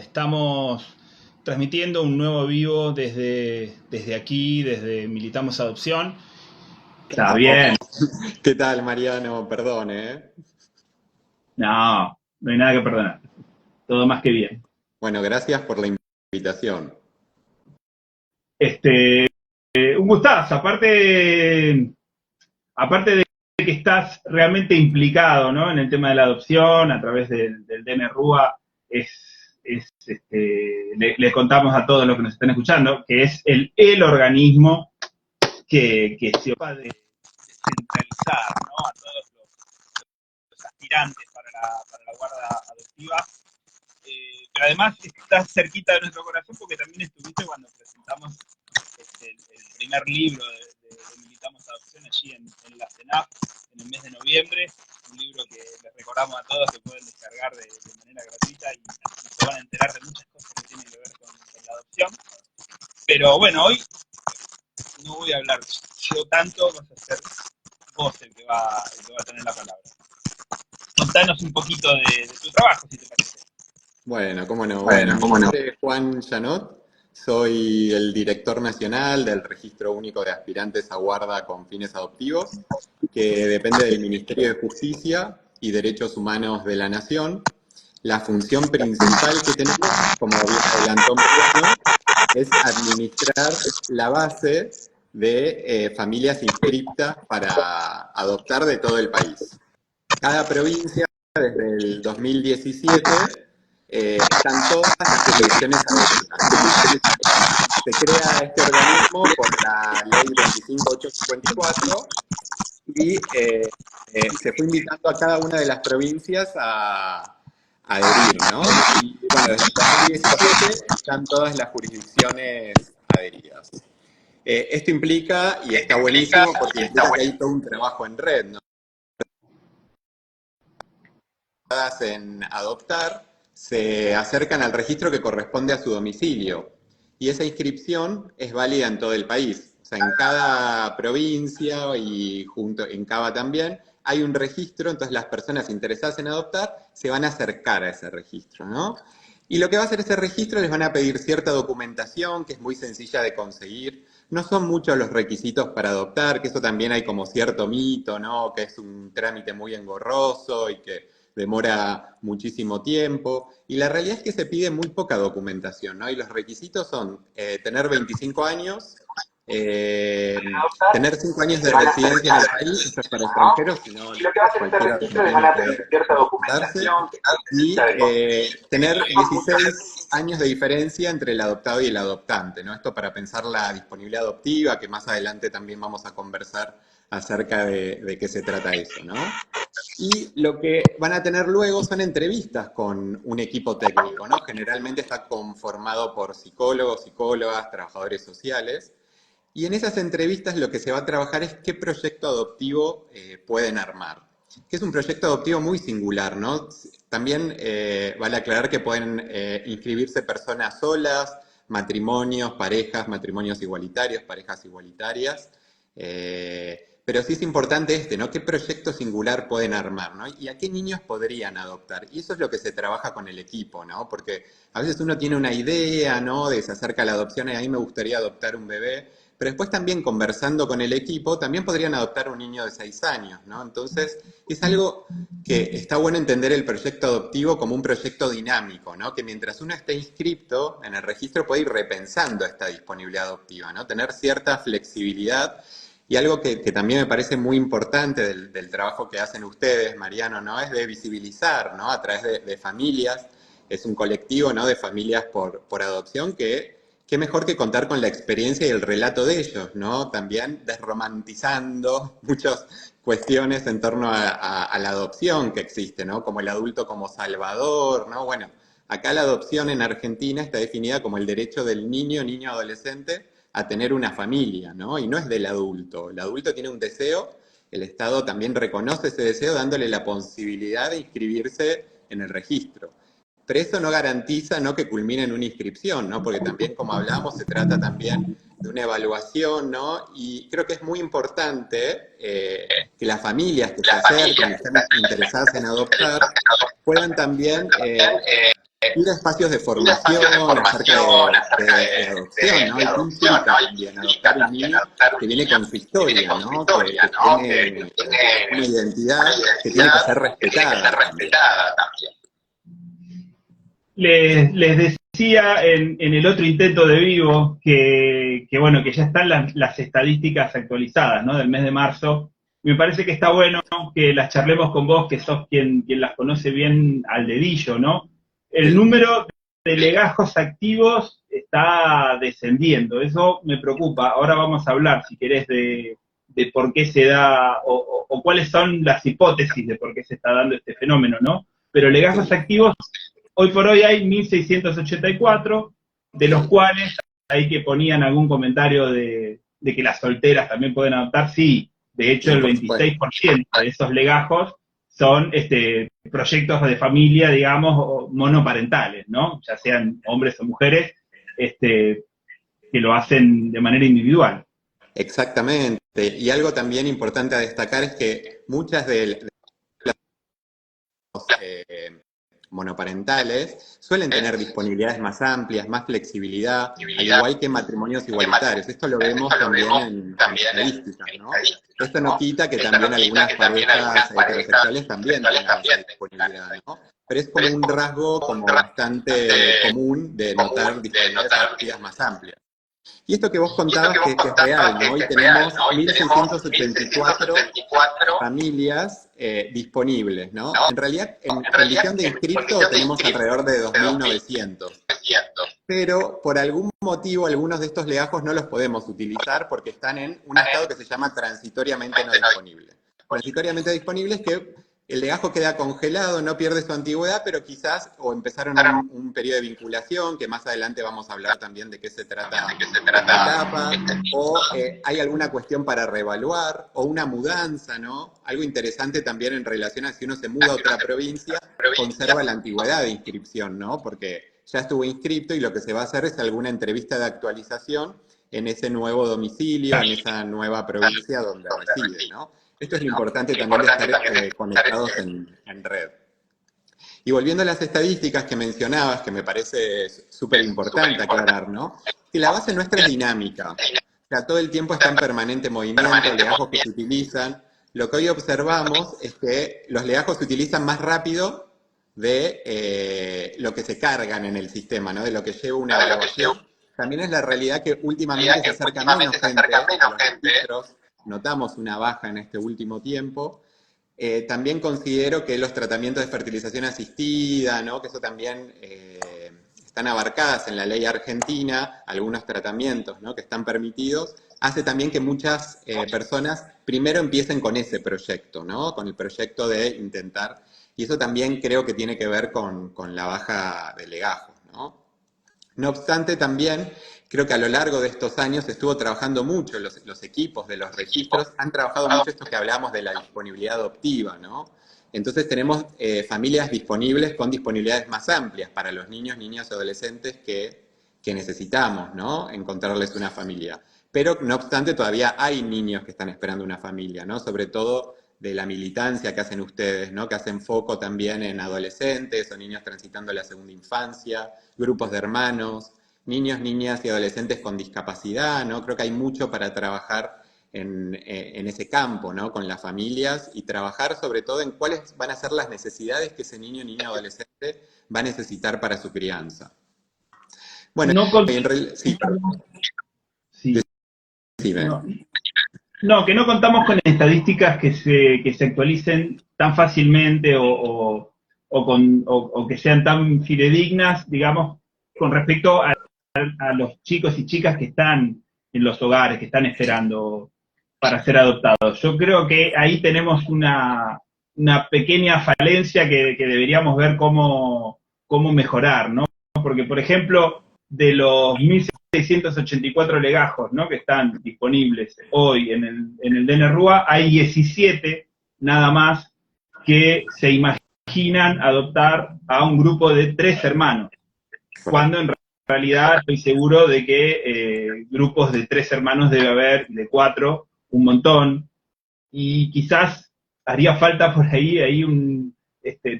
Estamos transmitiendo un nuevo vivo desde aquí, desde Militamos Adopción. Está bien. ¿Qué tal, Mariano? Perdón, ¿eh? No, no hay nada que perdonar. Todo más que bien. Bueno, gracias por la invitación. Un gustazo. Aparte de que estás realmente implicado, ¿no?, en el tema de la adopción a través del DNRUA, le contamos a todos los que nos están escuchando que es el organismo que se ocupa de descentralizar, ¿no?, a todos los aspirantes para la guarda adoptiva. Pero además estás cerquita de nuestro corazón porque también estuviste cuando presentamos el primer libro de Militamos Adopción allí en la CENAP en el mes de noviembre, un libro que les recordamos a todos que pueden descargar de manera gratuita y se van a enterar de muchas cosas que tienen que ver con la adopción. Pero bueno, hoy no voy a hablar yo tanto, vas a ser vos el que va a tener la palabra. Contanos un poquito de tu trabajo, si te parece. Bueno, cómo no. Bueno, mi nombre es Juan Janot, soy el director nacional del Registro Único de Aspirantes a Guarda con Fines Adoptivos, que depende del Ministerio de Justicia y Derechos Humanos de la Nación. La función principal que tenemos, como bien adelantó Mariano, es administrar la base de familias inscriptas para adoptar de todo el país. Cada provincia, desde el 2017, están todas las jurisdicciones abiertas. Se crea este organismo por la ley 25854 y se fue invitando a cada una de las provincias a adherir, ¿no? Y bueno, desde el 2017 están todas las jurisdicciones adheridas. Esto implica, y está buenísimo, porque implica que hay todo un trabajo en red, ¿no? En adoptar, se acercan al registro que corresponde a su domicilio. Y esa inscripción es válida en todo el país. O sea, en cada provincia y junto en Cava también hay un registro, entonces las personas interesadas en adoptar se van a acercar a ese registro, ¿no? Y lo que va a hacer ese registro, les van a pedir cierta documentación que es muy sencilla de conseguir. No son muchos los requisitos para adoptar, que eso también hay como cierto mito, ¿no? Que es un trámite muy engorroso y que demora muchísimo tiempo, y la realidad es que se pide muy poca documentación, ¿no? Y los requisitos son tener 25 años, tener 5 años de residencia en el país, esto es para extranjeros, sino cualquier argentino puede adoptarse, y tener 16 años de diferencia entre el adoptado y el adoptante, ¿no? Esto para pensar la disponibilidad adoptiva, que más adelante también vamos a conversar acerca de qué se trata eso, ¿no? Y lo que van a tener luego son entrevistas con un equipo técnico, ¿no? Generalmente está conformado por psicólogos, psicólogas, trabajadores sociales. Y en esas entrevistas lo que se va a trabajar es qué proyecto adoptivo pueden armar. Que es un proyecto adoptivo muy singular, ¿no? También vale aclarar que pueden inscribirse personas solas, matrimonios, parejas, matrimonios igualitarios, parejas igualitarias. Pero sí es importante ¿no? ¿Qué proyecto singular pueden armar, ¿no? Y a qué niños podrían adoptar. Y eso es lo que se trabaja con el equipo, ¿no? Porque a veces uno tiene una idea, ¿no? De se acerca a la adopción y a mí me gustaría adoptar un bebé. Pero después también conversando con el equipo, también podrían adoptar un niño de 6 años, ¿no? Entonces, es algo que está bueno entender el proyecto adoptivo como un proyecto dinámico, ¿no? Que mientras uno esté inscripto en el registro puede ir repensando esta disponibilidad adoptiva, ¿no? Tener cierta flexibilidad. Y algo que también me parece muy importante del trabajo que hacen ustedes, Mariano, ¿no? Es de visibilizar, ¿no? A través de familias, es un colectivo, ¿no? De familias por adopción que qué mejor que contar con la experiencia y el relato de ellos, ¿no? También desromantizando muchas cuestiones en torno a la adopción que existe, ¿no? Como el adulto como salvador, ¿no? Bueno, acá la adopción en Argentina está definida como el derecho del niño, adolescente, a tener una familia, ¿no? Y no es del adulto. El adulto tiene un deseo, el Estado también reconoce ese deseo dándole la posibilidad de inscribirse en el registro. Pero eso no garantiza, ¿no?, que culmine en una inscripción, ¿no? Porque también, como hablamos, se trata también de una evaluación, ¿no? Y creo que es muy importante que las familias que se acerquen y están interesadas en adoptar puedan también ir a espacios de formación acerca de adopción, ¿no? Y qué implica también adoptar un niño que viene con su historia, ¿no? Que tiene una identidad que tiene que ser respetada también. Les decía en el otro intento de vivo que bueno, que ya están las estadísticas actualizadas, ¿no? Del mes de marzo. Me parece que está bueno que las charlemos con vos, que sos quien las conoce bien al dedillo, ¿no? El número de legajos activos está descendiendo, eso me preocupa. Ahora vamos a hablar, si querés, de por qué se da, o cuáles son las hipótesis de por qué se está dando este fenómeno, ¿no? Pero legajos activos, hoy por hoy hay 1.684, de los cuales hay que ponían algún comentario de que las solteras también pueden adoptar. Sí, de hecho el 26% de esos legajos son proyectos de familia, digamos, monoparentales, ¿no? Ya sean hombres o mujeres, que lo hacen de manera individual. Exactamente. Y algo también importante a destacar es que muchas de las monoparentales suelen tener disponibilidades más amplias, más flexibilidad, al igual que matrimonios igualitarios. Esto lo vemos también en estadísticas, ¿no? Esto no quita que también algunas parejas heterosexuales también tengan esa disponibilidad, ¿no? Pero es como un rasgo como bastante común de notar disponibilidades más amplias. Y esto que vos contabas que es real, ¿no? Hoy tenemos 1.684 familias disponibles, ¿no? En realidad, en condición de inscripto tenemos alrededor de 2.900. Pero por algún motivo, algunos de estos legajos no los podemos utilizar porque están en un estado que se llama transitoriamente no disponible. Transitoriamente disponible es que el legajo queda congelado, no pierde su antigüedad, pero quizás o empezaron un periodo de vinculación, que más adelante vamos a hablar también de qué se trata esta etapa, o hay alguna cuestión para reevaluar, o una mudanza, ¿no? Algo interesante también en relación a si uno se muda a otra provincia, conserva la antigüedad de inscripción, ¿no? Porque ya estuvo inscripto y lo que se va a hacer es alguna entrevista de actualización en ese nuevo domicilio, en esa nueva provincia donde reside, ¿no? Esto es lo importante también de estar conectados en red. Y volviendo a las estadísticas que mencionabas, que me parece súper importante aclarar, ¿no? Que la base nuestra es dinámica. O sea, todo el tiempo está en permanente movimiento, legajos que se utilizan. Lo que hoy observamos es que los legajos se utilizan más rápido de lo que se cargan en el sistema, ¿no? De lo que lleva una evaluación. También es la realidad que últimamente se acerca menos gente a los registros. Notamos una baja en este último tiempo. También considero que los tratamientos de fertilización asistida, ¿no? Que eso también están abarcadas en la ley argentina, algunos tratamientos, ¿no? Que están permitidos, hace también que muchas personas primero empiecen con ese proyecto, ¿no? Con el proyecto de intentar, y eso también creo que tiene que ver con la baja de legajos, ¿no? No obstante, también creo que a lo largo de estos años se estuvo trabajando mucho, los equipos de los registros han trabajado mucho esto que hablamos de la disponibilidad adoptiva, ¿no? Entonces tenemos familias disponibles con disponibilidades más amplias para los niños, niñas y adolescentes que necesitamos, ¿no? Encontrarles una familia. Pero, no obstante, todavía hay niños que están esperando una familia, ¿no? Sobre todo de la militancia que hacen ustedes, ¿no? Que hacen foco también en adolescentes o niños transitando la segunda infancia, grupos de hermanos, niños, niñas y adolescentes con discapacidad, ¿no? Creo que hay mucho para trabajar en ese campo, ¿no? Con las familias y trabajar sobre todo en cuáles van a ser las necesidades que ese niño, niña o adolescente va a necesitar para su crianza. Bueno, en realidad... Sí, No, que no contamos con estadísticas que se actualicen tan fácilmente o que sean tan fidedignas, digamos, con respecto a los chicos y chicas que están en los hogares, que están esperando para ser adoptados. Yo creo que ahí tenemos una pequeña falencia que deberíamos ver cómo mejorar, ¿no? Porque, por ejemplo, de los 1.684 legajos, ¿no? Que están disponibles hoy en el DNRUA, hay 17 nada más que se imaginan adoptar a un grupo de 3 hermanos, cuando en realidad estoy seguro de que grupos de 3 hermanos debe haber, de 4, un montón, y quizás haría falta por ahí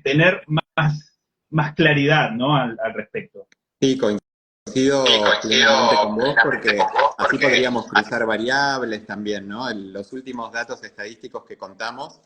tener más claridad, ¿no? al respecto. Sí, coincido plenamente con vos porque así podríamos cruzar variables también, ¿no? Los últimos datos estadísticos que contamos,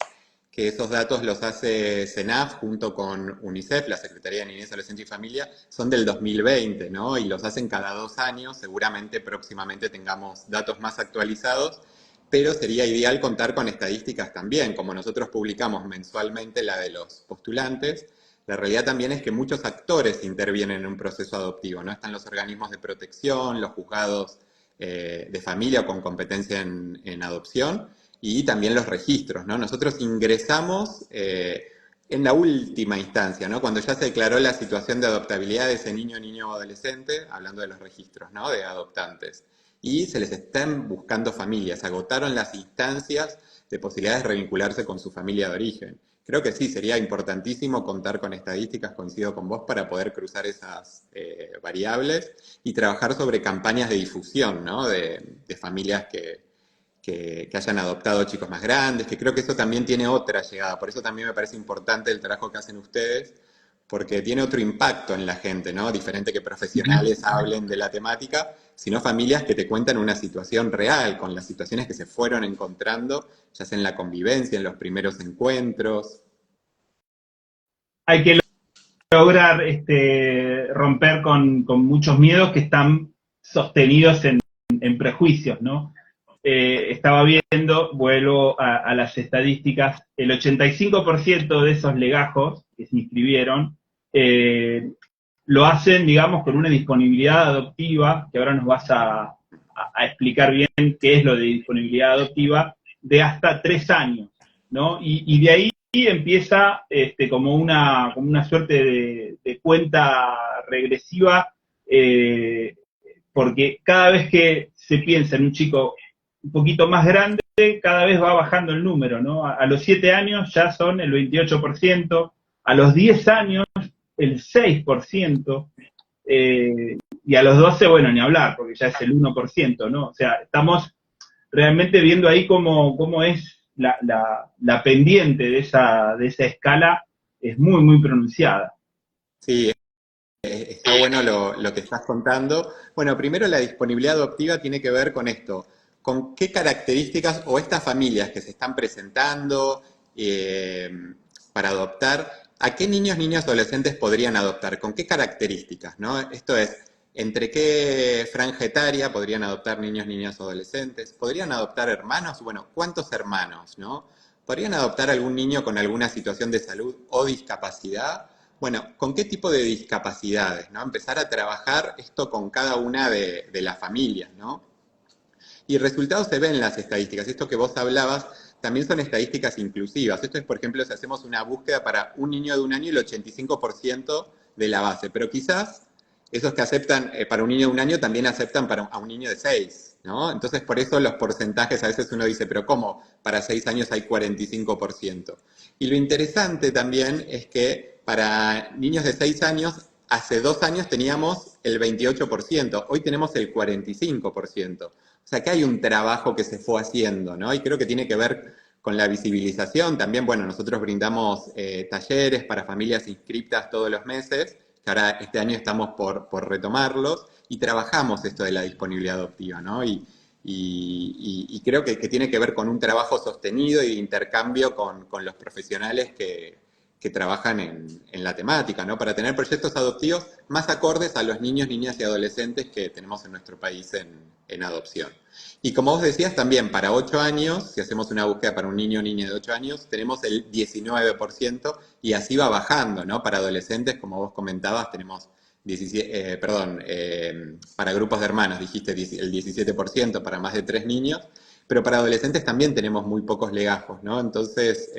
que esos datos los hace CENAF junto con UNICEF, la Secretaría de Niñez, Adolescencia y Familia, son del 2020, ¿no? Y los hacen cada 2 años, seguramente próximamente tengamos datos más actualizados, pero sería ideal contar con estadísticas también, como nosotros publicamos mensualmente la de los postulantes. La realidad también es que muchos actores intervienen en un proceso adoptivo, ¿no? Están los organismos de protección, los juzgados de familia o con competencia en adopción, y también los registros, ¿no? Nosotros ingresamos en la última instancia, ¿no? Cuando ya se declaró la situación de adoptabilidad de ese niño o adolescente, hablando de los registros, ¿no? De adoptantes. Y se les están buscando familias, agotaron las instancias de posibilidades de revincularse con su familia de origen. Creo que sí, sería importantísimo contar con estadísticas, coincido con vos, para poder cruzar esas variables y trabajar sobre campañas de difusión, ¿no? De familias que hayan adoptado chicos más grandes, que creo que eso también tiene otra llegada. Por eso también me parece importante el trabajo que hacen ustedes, porque tiene otro impacto en la gente, ¿no? Diferente que profesionales hablen de la temática, sino familias que te cuentan una situación real, con las situaciones que se fueron encontrando, ya sea en la convivencia, en los primeros encuentros. Hay que lograr romper con muchos miedos que están sostenidos en prejuicios, ¿no? Estaba viendo, vuelvo a las estadísticas, el 85% de esos legajos que se inscribieron lo hacen, digamos, con una disponibilidad adoptiva, que ahora nos vas a explicar bien qué es lo de disponibilidad adoptiva, de hasta 3 años, ¿no? Y de ahí empieza como una suerte de cuenta regresiva, porque cada vez que se piensa en un chico un poquito más grande, cada vez va bajando el número, ¿no? A los 7 años ya son el 28%, a los 10 años el 6%, y a los 12, bueno, ni hablar, porque ya es el 1%, ¿no? O sea, estamos realmente viendo ahí cómo es la pendiente de esa escala, es muy, muy pronunciada. Sí, está bueno lo que estás contando. Bueno, primero la disponibilidad adoptiva tiene que ver con esto, con qué características o estas familias que se están presentando para adoptar, ¿a qué niños, niñas, adolescentes podrían adoptar? ¿Con qué características, no? Esto es, ¿entre qué franja etaria podrían adoptar niños, niñas, adolescentes? ¿Podrían adoptar hermanos? Bueno, ¿cuántos hermanos, no? ¿Podrían adoptar algún niño con alguna situación de salud o discapacidad? Bueno, ¿con qué tipo de discapacidades, no? Empezar a trabajar esto con cada una de las familias, ¿no? Y el resultado se ve en las estadísticas. Esto que vos hablabas también son estadísticas inclusivas. Esto es, por ejemplo, si hacemos una búsqueda para un niño de 1 año, el 85% de la base. Pero quizás esos que aceptan para un niño de 1 año también aceptan a un niño de 6, ¿no? Entonces, por eso los porcentajes a veces uno dice, pero ¿cómo? Para 6 años hay 45%. Y lo interesante también es que para niños de 6 años, hace 2 años teníamos el 28%, hoy tenemos el 45%. O sea que hay un trabajo que se fue haciendo, ¿no? Y creo que tiene que ver con la visibilización. También, bueno, nosotros brindamos talleres para familias inscriptas todos los meses, que ahora este año estamos por retomarlos, y trabajamos esto de la disponibilidad adoptiva, ¿no? Y creo que tiene que ver con un trabajo sostenido y de intercambio con los profesionales que trabajan en la temática, ¿no? Para tener proyectos adoptivos más acordes a los niños, niñas y adolescentes que tenemos en nuestro país en adopción. Y como vos decías, también para 8 años, si hacemos una búsqueda para un niño o niña de 8 años, tenemos el 19% y así va bajando, ¿no? Para adolescentes, como vos comentabas, tenemos 17, para grupos de hermanos, dijiste el 17% para más de 3 niños, pero para adolescentes también tenemos muy pocos legajos, ¿no? Entonces,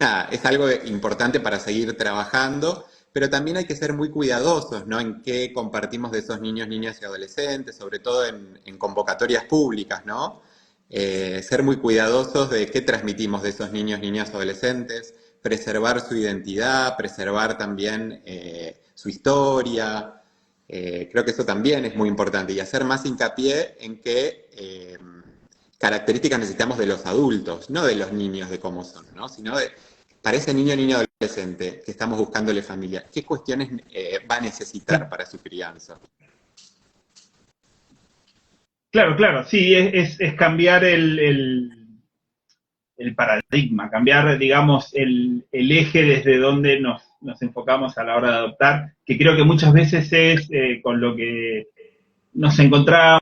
nada, es algo importante para seguir trabajando, pero también hay que ser muy cuidadosos, ¿no? En qué compartimos de esos niños, niñas y adolescentes, sobre todo en convocatorias públicas, ¿no? Ser muy cuidadosos de qué transmitimos de esos niños, niñas, adolescentes, preservar su identidad, preservar también su historia. Creo que eso también es muy importante y hacer más hincapié en qué características necesitamos de los adultos, no de los niños, de cómo son, ¿no? Sino para ese niño, niña, adolescente que estamos buscándole familia, ¿qué cuestiones va a necesitar para su crianza? Claro, sí, es cambiar el paradigma, cambiar, digamos, el eje desde donde nos enfocamos a la hora de adoptar, que creo que muchas veces es con lo que nos encontramos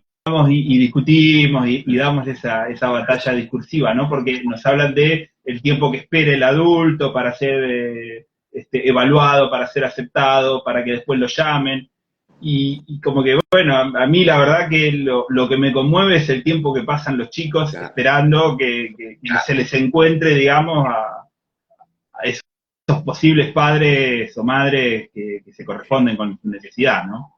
y discutimos y damos esa batalla discursiva, ¿no? Porque nos hablan de el tiempo que espera el adulto para ser evaluado, para ser aceptado, para que después lo llamen. Y como que, bueno, a mí la verdad que lo que me conmueve es el tiempo que pasan los chicos esperando que se les encuentre, digamos, a esos posibles padres o madres que se corresponden con su necesidad, ¿no?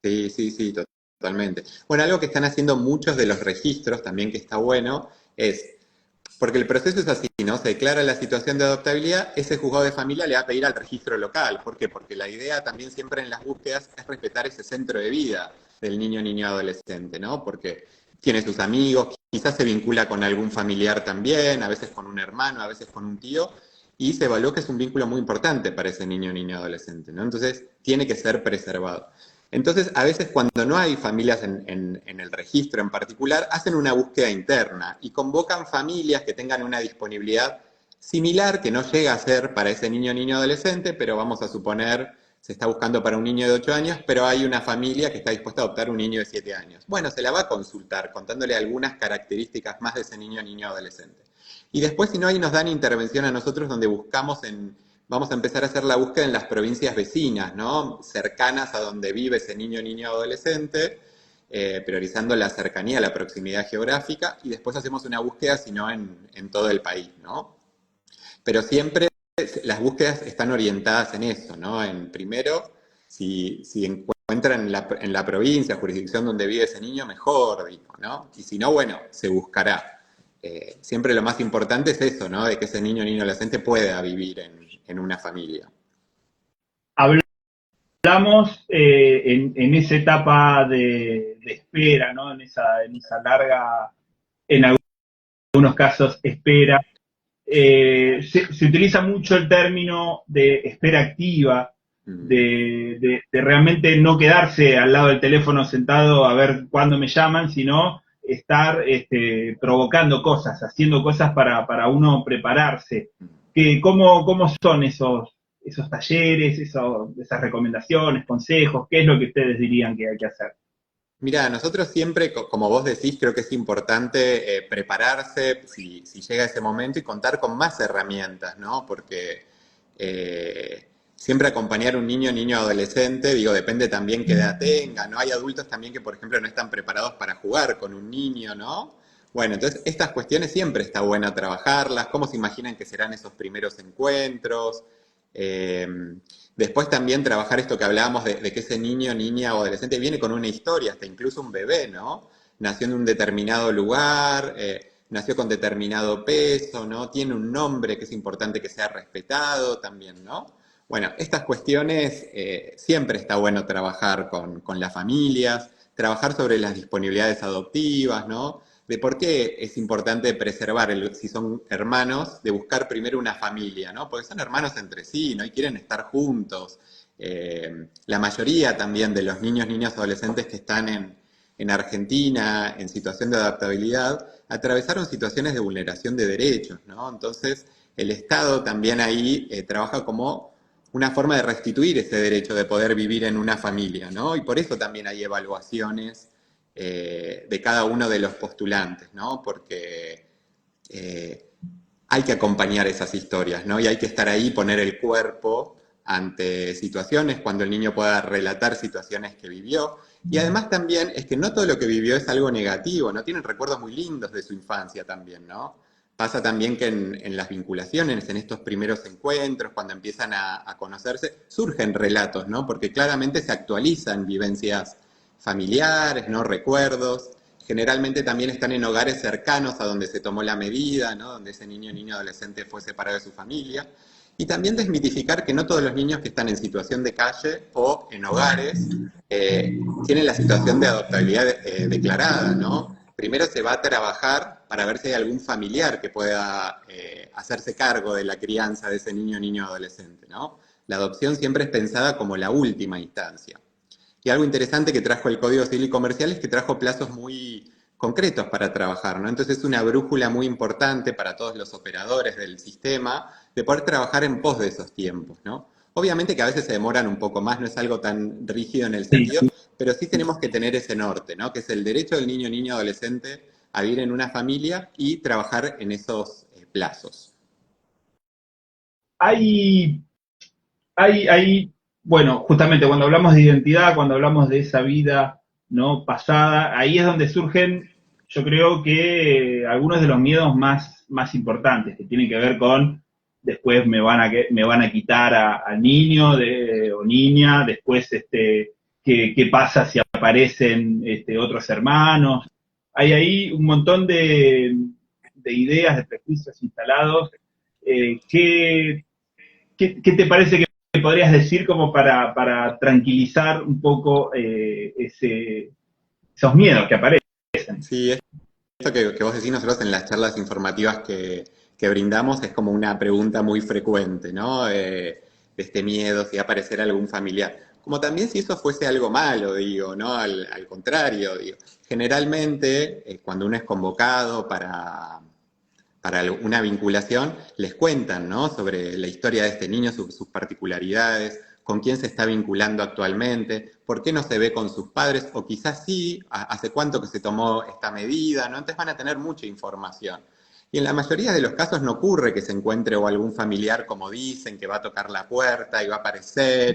Sí, totalmente. Bueno, algo que están haciendo muchos de los registros también que está bueno es, porque el proceso es así, ¿no? Se declara la situación de adoptabilidad, ese juzgado de familia le va a pedir al registro local. ¿Por qué? Porque la idea también siempre en las búsquedas es respetar ese centro de vida del niño adolescente, ¿no? Porque tiene sus amigos, quizás se vincula con algún familiar también, a veces con un hermano, a veces con un tío, y se evaluó que es un vínculo muy importante para ese niño adolescente, ¿no? Entonces, tiene que ser preservado. Entonces, a veces cuando no hay familias en el registro en particular, hacen una búsqueda interna y convocan familias que tengan una disponibilidad similar, que no llega a ser para ese niño adolescente, pero vamos a suponer, se está buscando para un niño de 8 años, pero hay una familia que está dispuesta a adoptar un niño de 7 años. Bueno, se la va a consultar, contándole algunas características más de ese niño adolescente. Y después, si no, ahí nos dan intervención a nosotros donde vamos a empezar a hacer la búsqueda en las provincias vecinas, ¿no? Cercanas a donde vive ese niño adolescente, priorizando la cercanía, la proximidad geográfica, y después hacemos una búsqueda, si no, en todo el país, ¿no? Pero siempre las búsquedas están orientadas en eso, ¿no? En primero, si encuentran en la provincia, jurisdicción donde vive ese niño, mejor, digo, ¿no? Y si no, bueno, se buscará. Siempre lo más importante es eso, ¿no? De que ese niño adolescente pueda vivir en una familia. Hablamos en esa etapa de espera, ¿no? En esa larga, en algunos casos, espera. Se utiliza mucho el término de espera activa, de realmente no quedarse al lado del teléfono sentado a ver cuándo me llaman, sino estar provocando cosas, haciendo cosas para uno prepararse. ¿Cómo son esos talleres, esas recomendaciones, consejos? ¿Qué es lo que ustedes dirían que hay que hacer? Mira, nosotros siempre, como vos decís, creo que es importante prepararse si llega ese momento y contar con más herramientas, ¿no? Porque siempre acompañar a un niño adolescente, digo, depende también qué edad tenga, ¿no? Hay adultos también que, por ejemplo, no están preparados para jugar con un niño, ¿no? Bueno, entonces estas cuestiones siempre está bueno trabajarlas, cómo se imaginan que serán esos primeros encuentros. Después también trabajar esto que hablábamos de que ese niño, niña o adolescente viene con una historia, hasta incluso un bebé, ¿no? Nació en un determinado lugar, nació con determinado peso, ¿no? Tiene un nombre que es importante que sea respetado también, ¿no? Bueno, estas cuestiones siempre está bueno trabajar con las familias, trabajar sobre las disponibilidades adoptivas, ¿no? De por qué es importante preservar, si son hermanos, de buscar primero una familia, ¿no? Porque son hermanos entre sí, ¿no? Y quieren estar juntos. La mayoría también de los niños, adolescentes que están en Argentina en situación de adaptabilidad, atravesaron situaciones de vulneración de derechos, ¿no? Entonces, el Estado también ahí trabaja como una forma de restituir ese derecho de poder vivir en una familia, ¿no? Y por eso también hay evaluaciones de cada uno de los postulantes, ¿no? Porque hay que acompañar esas historias, ¿no? Y hay que estar ahí, poner el cuerpo ante situaciones, cuando el niño pueda relatar situaciones que vivió. Y además también es que no todo lo que vivió es algo negativo, ¿no? Tienen recuerdos muy lindos de su infancia también, ¿no? Pasa también que en las vinculaciones, en estos primeros encuentros, cuando empiezan a conocerse, surgen relatos, ¿no? Porque claramente se actualizan vivencias familiares, ¿no? Recuerdos. Generalmente también están en hogares cercanos a donde se tomó la medida, ¿no? Donde ese niño adolescente fue separado de su familia. Y también desmitificar que no todos los niños que están en situación de calle o en hogares tienen la situación de adoptabilidad declarada, ¿no? primero se va a trabajar para ver si hay algún familiar que pueda hacerse cargo de la crianza de ese niño, niño, adolescente, ¿no? La adopción siempre es pensada como la última instancia. Y algo interesante que trajo el Código Civil y Comercial es que trajo plazos muy concretos para trabajar, ¿no? Entonces es una brújula muy importante para todos los operadores del sistema de poder trabajar en pos de esos tiempos, ¿no? Obviamente que a veces se demoran un poco más, no es algo tan rígido en el sentido, pero sí tenemos que tener ese norte, ¿no? Que es el derecho del niño, niño, adolescente a vivir en una familia y trabajar en esos plazos. Bueno, justamente cuando hablamos de identidad, cuando hablamos de esa vida, ¿no?, pasada, ahí es donde surgen, yo creo que algunos de los miedos más importantes, que tienen que ver con, después me van a quitar al niño o niña, después qué pasa si aparecen otros hermanos. Hay ahí un montón de ideas, de prejuicios instalados. ¿Qué te parece que podrías decir como para tranquilizar un poco esos miedos que aparecen? Sí, esto que vos decís nosotros en las charlas informativas que brindamos es como una pregunta muy frecuente, ¿no? De este miedo, si va a aparecer algún familiar. Como también si eso fuese algo malo, digo, ¿no? Al contrario, digo. Generalmente, cuando uno es convocado para una vinculación, les cuentan, ¿no?, sobre la historia de este niño, sus particularidades, con quién se está vinculando actualmente, por qué no se ve con sus padres, o quizás sí, hace cuánto que se tomó esta medida, ¿no? Entonces van a tener mucha información. Y en la mayoría de los casos no ocurre que se encuentre o algún familiar, como dicen, que va a tocar la puerta y va a aparecer,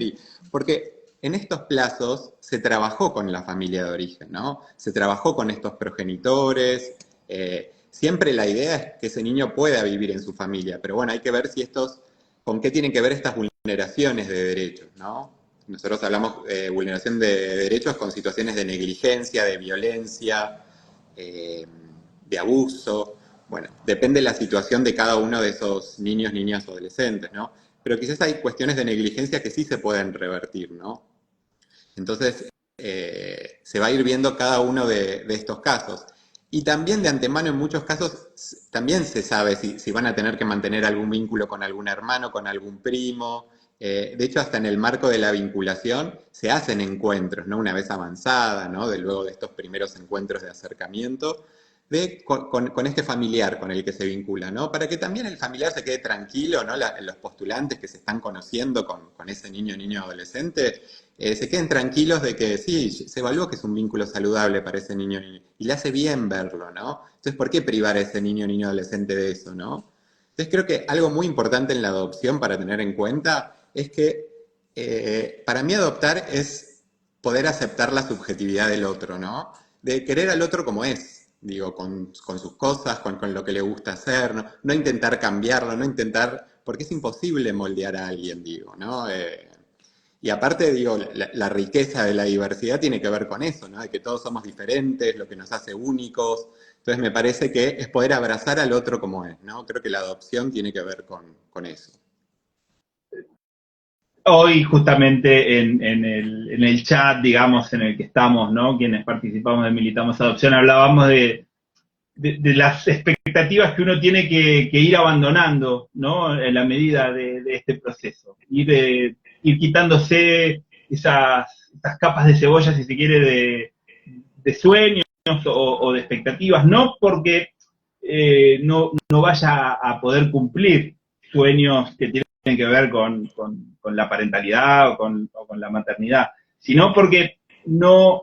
porque en estos plazos se trabajó con la familia de origen, ¿no? Se trabajó con estos progenitores. Siempre la idea es que ese niño pueda vivir en su familia, pero bueno, hay que ver si con qué tienen que ver estas vulneraciones de derechos, ¿no? Nosotros hablamos de vulneración de derechos con situaciones de negligencia, de violencia, de abuso. Bueno, depende de la situación de cada uno de esos niños, niñas o adolescentes, ¿no? Pero quizás hay cuestiones de negligencia que sí se pueden revertir, ¿no? Entonces, se va a ir viendo cada uno de estos casos. Y también de antemano en muchos casos también se sabe si van a tener que mantener algún vínculo con algún hermano, con algún primo. De hecho, hasta en el marco de la vinculación se hacen encuentros, ¿no? Una vez avanzada, ¿no? Luego de estos primeros encuentros de acercamiento, con este familiar con el que se vincula, ¿no? Para que también el familiar se quede tranquilo, ¿no? Los postulantes que se están conociendo con ese niño, niño, adolescente, se queden tranquilos de que sí, se evaluó que es un vínculo saludable para ese niño, niño, y le hace bien verlo, ¿no? Entonces, ¿por qué privar a ese niño, niño, adolescente de eso, ¿no? Entonces, creo que algo muy importante en la adopción para tener en cuenta es que para mí adoptar es poder aceptar la subjetividad del otro, ¿no? De querer al otro como es. Digo, con sus cosas, con lo que le gusta hacer, no intentar cambiarlo, no intentar, porque es imposible moldear a alguien, digo, ¿no? Y aparte, digo, la riqueza de la diversidad tiene que ver con eso, ¿no? De que todos somos diferentes, lo que nos hace únicos. Entonces me parece que es poder abrazar al otro como es, ¿no? Creo que la adopción tiene que ver con eso. Hoy justamente en el chat, digamos, en el que estamos, ¿no?, quienes participamos de Militamos Adopción, hablábamos de las expectativas que uno tiene que ir abandonando, ¿no?, en la medida de este proceso. Ir quitándose esas capas de cebolla, si se quiere, de sueños o de expectativas, no porque no vaya a poder cumplir sueños que tienen que ver con la parentalidad o con la maternidad, sino porque no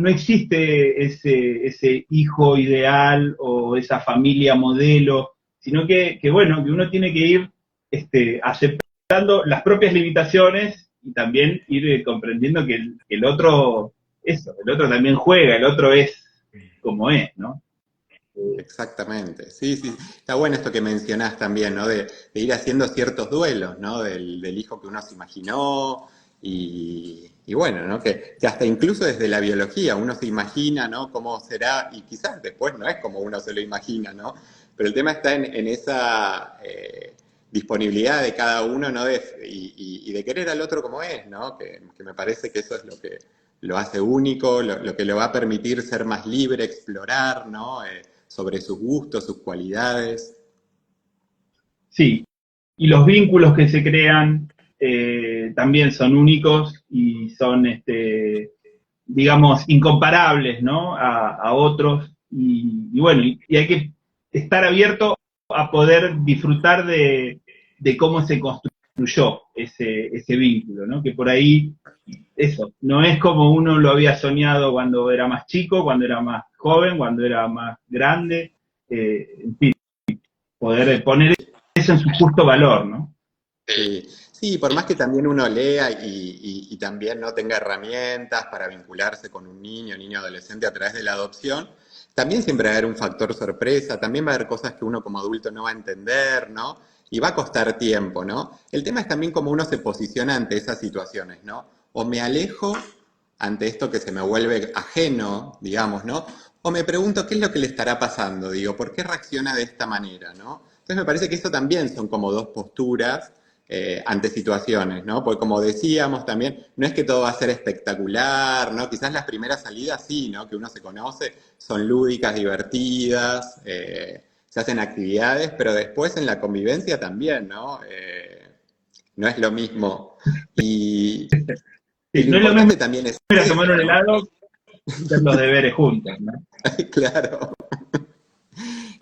existe ese hijo ideal o esa familia modelo, sino que bueno, que uno tiene que ir aceptando las propias limitaciones y también ir comprendiendo que el otro, el otro también juega, el otro es como es, ¿no? Exactamente, sí, sí. Está bueno esto que mencionás también, ¿no? De ir haciendo ciertos duelos, ¿no? Del hijo que uno se imaginó y bueno, ¿no? Que hasta incluso desde la biología uno se imagina, ¿no? Cómo será y quizás después no es como uno se lo imagina, ¿no? Pero el tema está en esa disponibilidad de cada uno, ¿no? Y de querer al otro como es, ¿no? Que me parece que eso es lo que lo hace único, lo que le va a permitir ser más libre, explorar, ¿no? Sobre sus gustos, sus cualidades. Sí, y los vínculos que se crean también son únicos y son, digamos, incomparables, ¿no? A otros. Y bueno, y hay que estar abierto a poder disfrutar de cómo se construyó ese vínculo, ¿no? Que por ahí, eso, no es como uno lo había soñado cuando era más chico, cuando era más joven, cuando era más grande, en fin, poder poner eso en su justo valor, ¿no? Sí, sí, por más que también uno lea y también no tenga herramientas para vincularse con un niño adolescente a través de la adopción, también siempre va a haber un factor sorpresa, también va a haber cosas que uno como adulto no va a entender, ¿no? Y va a costar tiempo, ¿no? El tema es también cómo uno se posiciona ante esas situaciones, ¿no? O me alejo ante esto que se me vuelve ajeno, digamos, ¿no? O me pregunto qué es lo que le estará pasando, digo, ¿por qué reacciona de esta manera, ¿no? Entonces me parece que eso también son como dos posturas ante situaciones, ¿no? Porque como decíamos también, no es que todo va a ser espectacular, ¿no? Quizás las primeras salidas sí, ¿no? Que uno se conoce, son lúdicas, divertidas, se hacen actividades, pero después en la convivencia también, ¿no? No es lo mismo. Y Sí, lo no es lo mismo importante también es ir a eso, tomar un ¿no? helado que hacer los deberes juntos, ¿no? Claro.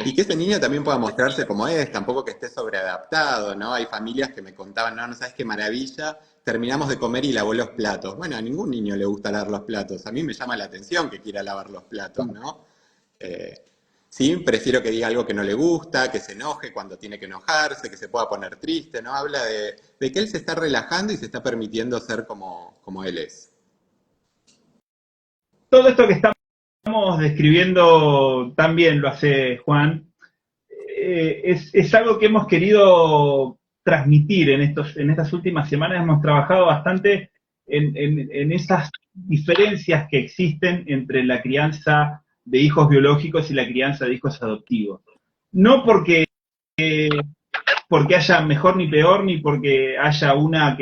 Y que ese niño también pueda mostrarse como es, tampoco que esté sobreadaptado, ¿no? Hay familias que me contaban, no, no sabes qué maravilla, terminamos de comer y lavó los platos. Bueno, a ningún niño le gusta lavar los platos. A mí me llama la atención que quiera lavar los platos, ¿no? Eh, sí, prefiero que diga algo que no le gusta, que se enoje cuando tiene que enojarse, que se pueda poner triste, ¿no? Habla de que él se está relajando y se está permitiendo ser como él es. Todo esto que estamos describiendo también lo hace Juan, es algo que hemos querido transmitir en estas últimas semanas. Hemos trabajado bastante en esas diferencias que existen entre la crianza de hijos biológicos y la crianza de hijos adoptivos. No porque haya mejor ni peor, ni porque haya una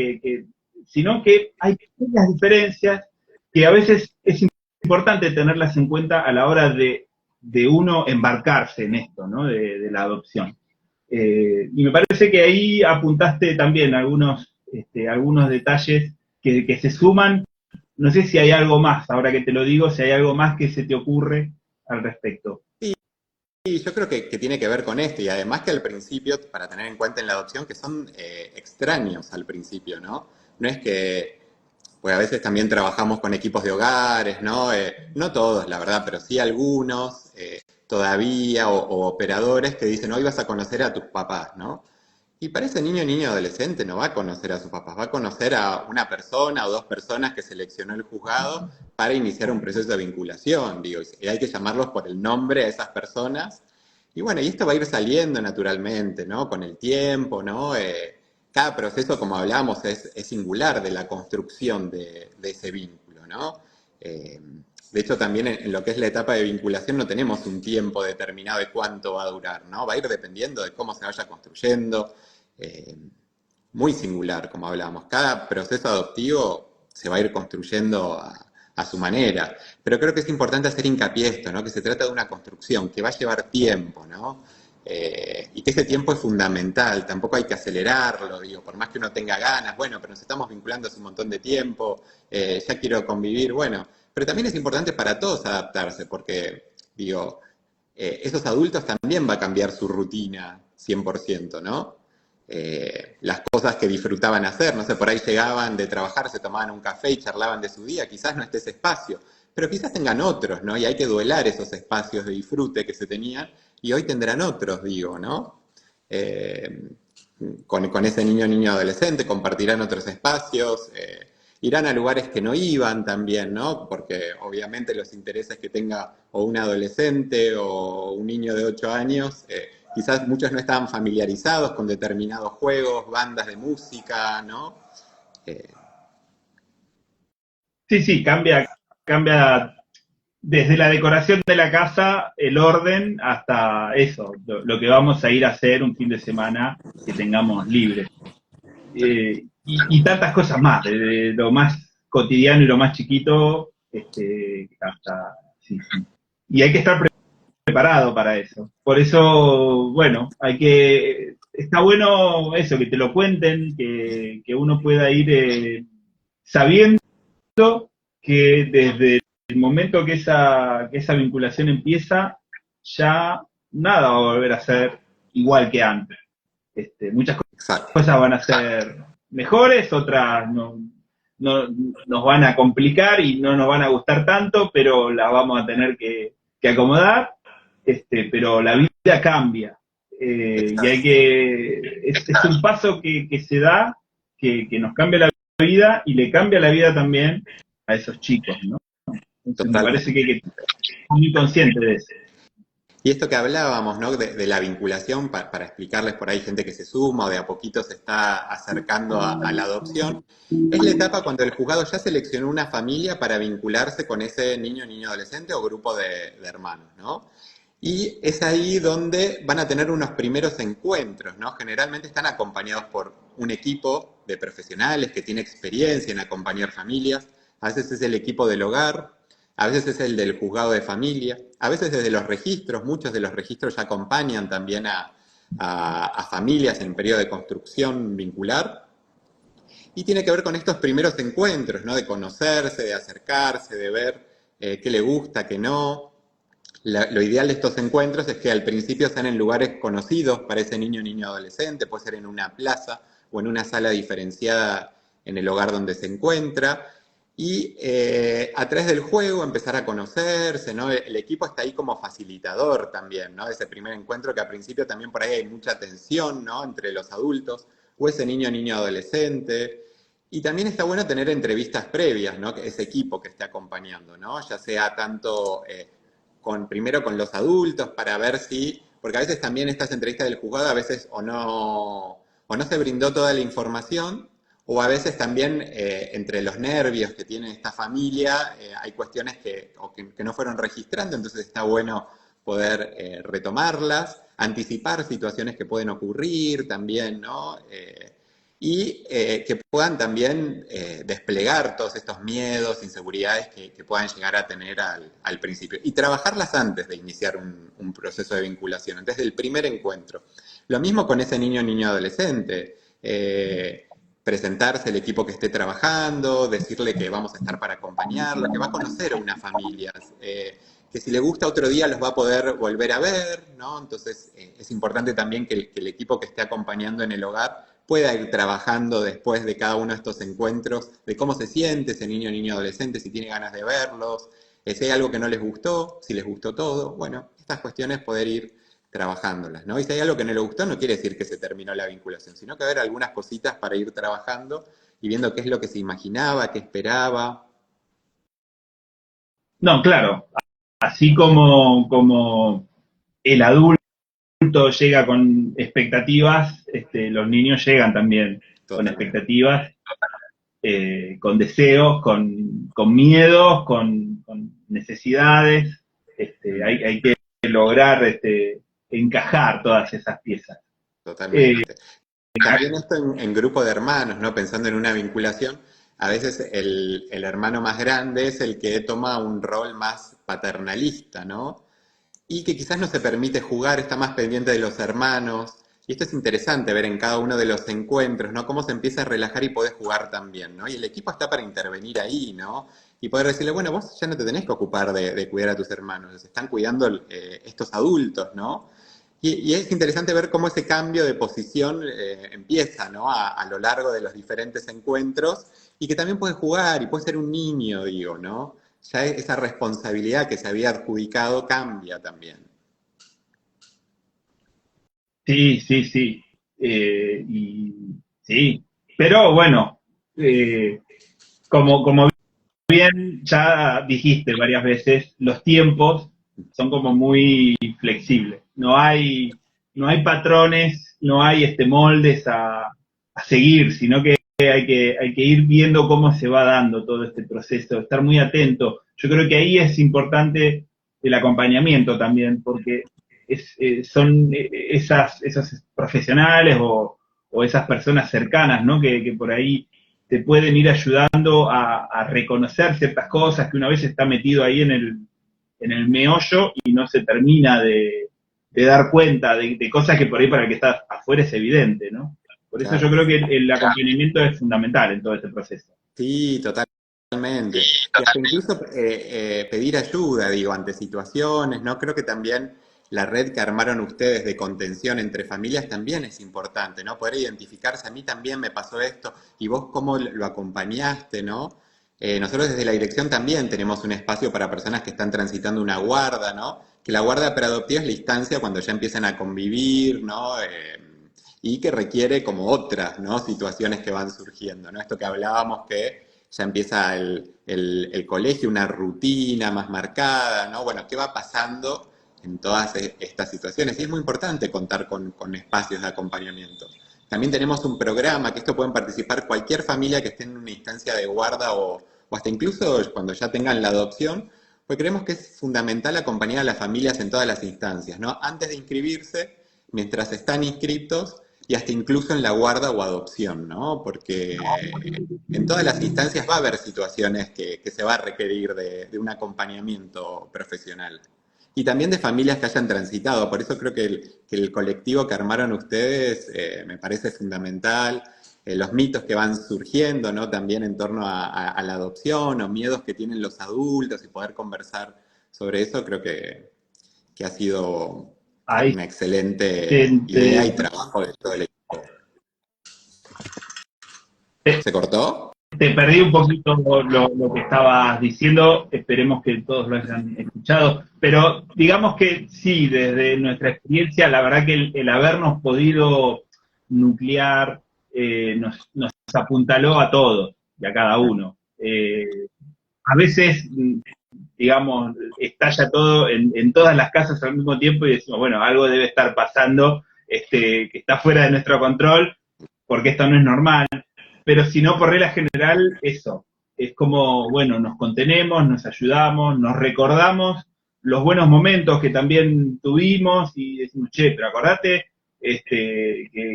sino que hay pequeñas diferencias que a veces es importante tenerlas en cuenta a la hora de uno embarcarse en esto, ¿no? De la adopción. Y me parece que ahí apuntaste también algunos detalles que se suman. No sé si hay algo más, ahora que te lo digo, si hay algo más que se te ocurre al respecto. Sí, yo creo que tiene que ver con esto y además que al principio, para tener en cuenta en la adopción, que son extraños al principio, ¿no? No es que, pues a veces también trabajamos con equipos de hogares, ¿no? No todos, la verdad, pero sí algunos todavía o operadores que dicen, hoy vas a conocer a tus papás, ¿no? Y para ese niño adolescente no va a conocer a sus papás, va a conocer a una persona o dos personas que seleccionó el juzgado para iniciar un proceso de vinculación, digo, y hay que llamarlos por el nombre a esas personas. Y bueno, y esto va a ir saliendo naturalmente, ¿no? Con el tiempo, ¿no? Cada proceso, como hablamos, es singular de la construcción de ese vínculo, ¿no? De hecho, también en lo que es la etapa de vinculación no tenemos un tiempo determinado de cuánto va a durar, ¿no? Va a ir dependiendo de cómo se vaya construyendo. eh, Muy singular, como hablamos. Cada proceso adoptivo se va a ir construyendo a su manera. Pero creo que es importante hacer hincapié esto, ¿no? Que se trata de una construcción que va a llevar tiempo, ¿no? Y que ese tiempo es fundamental, tampoco hay que acelerarlo, digo, por más que uno tenga ganas, bueno, pero nos estamos vinculando hace un montón de tiempo, ya quiero convivir, bueno, pero también es importante para todos adaptarse, porque, digo, esos adultos también va a cambiar su rutina 100%, ¿no? Las cosas que disfrutaban hacer, no sé, por ahí llegaban de trabajar, se tomaban un café y charlaban de su día, quizás no esté ese espacio, pero quizás tengan otros, ¿no? Y hay que duelar esos espacios de disfrute que se tenían y hoy tendrán otros, digo, ¿no? Eh, con ese niño adolescente compartirán otros espacios, irán a lugares que no iban también, ¿no? Porque obviamente los intereses que tenga o un adolescente o un niño de 8 años, quizás muchos no estaban familiarizados con determinados juegos, bandas de música, ¿no? Eh, Sí, sí, cambia desde la decoración de la casa, el orden, hasta eso, lo que vamos a ir a hacer un fin de semana que tengamos libre. Y tantas cosas más, de lo más cotidiano y lo más chiquito, hasta... Sí, sí. Y hay que estar preparado para eso. Por eso, bueno, está bueno eso, que te lo cuenten, que uno pueda ir sabiendo que desde el momento que esa vinculación empieza, ya nada va a volver a ser igual que antes. Muchas Exacto. cosas van a ser mejores, otras no, nos van a complicar y no nos van a gustar tanto, pero las vamos a tener que acomodar, pero la vida cambia. Y es un paso que se da, que nos cambia la vida y le cambia la vida también a esos chicos, ¿no? Entonces, me parece que hay que ser muy consciente de eso. Y esto que hablábamos, ¿no? De la vinculación, para explicarles por ahí gente que se suma o de a poquito se está acercando a la adopción, es la etapa cuando el juzgado ya seleccionó una familia para vincularse con ese niño, adolescente o grupo de hermanos, ¿no? Y es ahí donde van a tener unos primeros encuentros, ¿no? Generalmente están acompañados por un equipo de profesionales que tiene experiencia en acompañar familias, a veces es el equipo del hogar, a veces es el del juzgado de familia, a veces desde los registros, muchos de los registros ya acompañan también a familias en periodo de construcción vincular, y tiene que ver con estos primeros encuentros, ¿no? De conocerse, de acercarse, de ver qué le gusta, qué no. Lo ideal de estos encuentros es que al principio sean en lugares conocidos para ese niño adolescente, puede ser en una plaza o en una sala diferenciada en el hogar donde se encuentra, y a través del juego empezar a conocerse, ¿no? El equipo está ahí como facilitador también, ¿no? Ese primer encuentro que al principio también por ahí hay mucha tensión, ¿no? Entre los adultos o ese niño adolescente. Y también está bueno tener entrevistas previas, ¿no? Ese equipo que esté acompañando, ¿no? Ya sea tanto primero con los adultos para ver si, porque a veces también estas entrevistas del juzgado a veces o no se brindó toda la información, o a veces también entre los nervios que tiene esta familia hay cuestiones que no fueron registrando, entonces está bueno poder retomarlas, anticipar situaciones que pueden ocurrir también, ¿no? Y que puedan también desplegar todos estos miedos, inseguridades que puedan llegar a tener al principio. Y trabajarlas antes de iniciar un proceso de vinculación, antes del primer encuentro. Lo mismo con ese niño adolescente. Presentarse el equipo que esté trabajando, decirle que vamos a estar para acompañarlo, que va a conocer a unas familias, que si le gusta otro día los va a poder volver a ver, ¿no? Entonces es importante también que el equipo que esté acompañando en el hogar pueda ir trabajando después de cada uno de estos encuentros, de cómo se siente ese niño adolescente, si tiene ganas de verlos, si hay algo que no les gustó, si les gustó todo, bueno, estas cuestiones poder ir trabajándolas, ¿no? Y si hay algo que no le gustó, no quiere decir que se terminó la vinculación, sino que haber algunas cositas para ir trabajando y viendo qué es lo que se imaginaba, qué esperaba. No, claro, así como el adulto llega con expectativas, los niños llegan también con expectativas, con deseos, con miedos, con necesidades. Hay que lograr encajar todas esas piezas. Totalmente. También esto en grupo de hermanos, ¿no? Pensando en una vinculación, a veces el hermano más grande es el que toma un rol más paternalista, ¿no? Y que quizás no se permite jugar, está más pendiente de los hermanos. Y esto es interesante ver en cada uno de los encuentros, ¿no? Cómo se empieza a relajar y podés jugar también, ¿no? Y el equipo está para intervenir ahí, ¿no? Y poder decirle, bueno, vos ya no te tenés que ocupar de cuidar a tus hermanos, los están cuidando estos adultos, ¿no? Y es interesante ver cómo ese cambio de posición empieza, ¿no? A lo largo de los diferentes encuentros, y que también puede jugar y puede ser un niño, digo, ¿no? Ya esa responsabilidad que se había adjudicado cambia también. Sí, sí, sí. Sí. Pero bueno, como bien ya dijiste varias veces, los tiempos son como muy flexibles. No hay patrones, no hay moldes a seguir, sino que hay que ir viendo cómo se va dando todo este proceso, estar muy atento. Yo creo que ahí es importante el acompañamiento también, porque son esos profesionales o esas personas cercanas, ¿no? Que por ahí te pueden ir ayudando a reconocer ciertas cosas que una vez está metido ahí en el meollo y no se termina de dar cuenta de cosas que por ahí para el que está afuera es evidente, ¿no? Por eso yo Claro. creo que el acompañamiento es fundamental en todo este proceso. Sí, totalmente. Y hasta incluso pedir ayuda, digo, ante situaciones, ¿no? Creo que también la red que armaron ustedes de contención entre familias también es importante, ¿no? Poder identificarse, a mí también me pasó esto, y vos cómo lo acompañaste, ¿no? Nosotros desde la dirección también tenemos un espacio para personas que están transitando una guarda, ¿no? Que la guarda preadoptiva es la instancia cuando ya empiezan a convivir, ¿no? Y que requiere como otras, ¿no? Situaciones que van surgiendo, ¿no? Esto que hablábamos que ya empieza el colegio, una rutina más marcada, ¿no? Bueno, ¿qué va pasando en todas estas situaciones? Y es muy importante contar con espacios de acompañamiento. También tenemos un programa que esto pueden participar cualquier familia que esté en una instancia de guarda o hasta incluso cuando ya tengan la adopción, pues creemos que es fundamental acompañar a las familias en todas las instancias, ¿no? Antes de inscribirse, mientras están inscritos y hasta incluso en la guarda o adopción, ¿no? Porque en todas las instancias va a haber situaciones que se va a requerir de un acompañamiento profesional. Y también de familias que hayan transitado. Por eso creo que el colectivo que armaron ustedes me parece fundamental. Los mitos que van surgiendo, ¿no? También en torno a la adopción o miedos que tienen los adultos y poder conversar sobre eso, creo que ha sido Ahí una excelente te, idea te, y trabajo de todo el equipo. te- ¿Se cortó? te perdí un poquito lo que estabas diciendo, esperemos que todos lo hayan escuchado, pero digamos que sí, desde nuestra experiencia, la verdad que el habernos podido nuclear nos apuntaló a todos y a cada uno. A veces, digamos, estalla todo en todas las casas al mismo tiempo y decimos, bueno, algo debe estar pasando que está fuera de nuestro control, porque esto no es normal. Pero si no, por regla general, eso. Es como, bueno, nos contenemos, nos ayudamos, nos recordamos los buenos momentos que también tuvimos y decimos, che, pero acordate,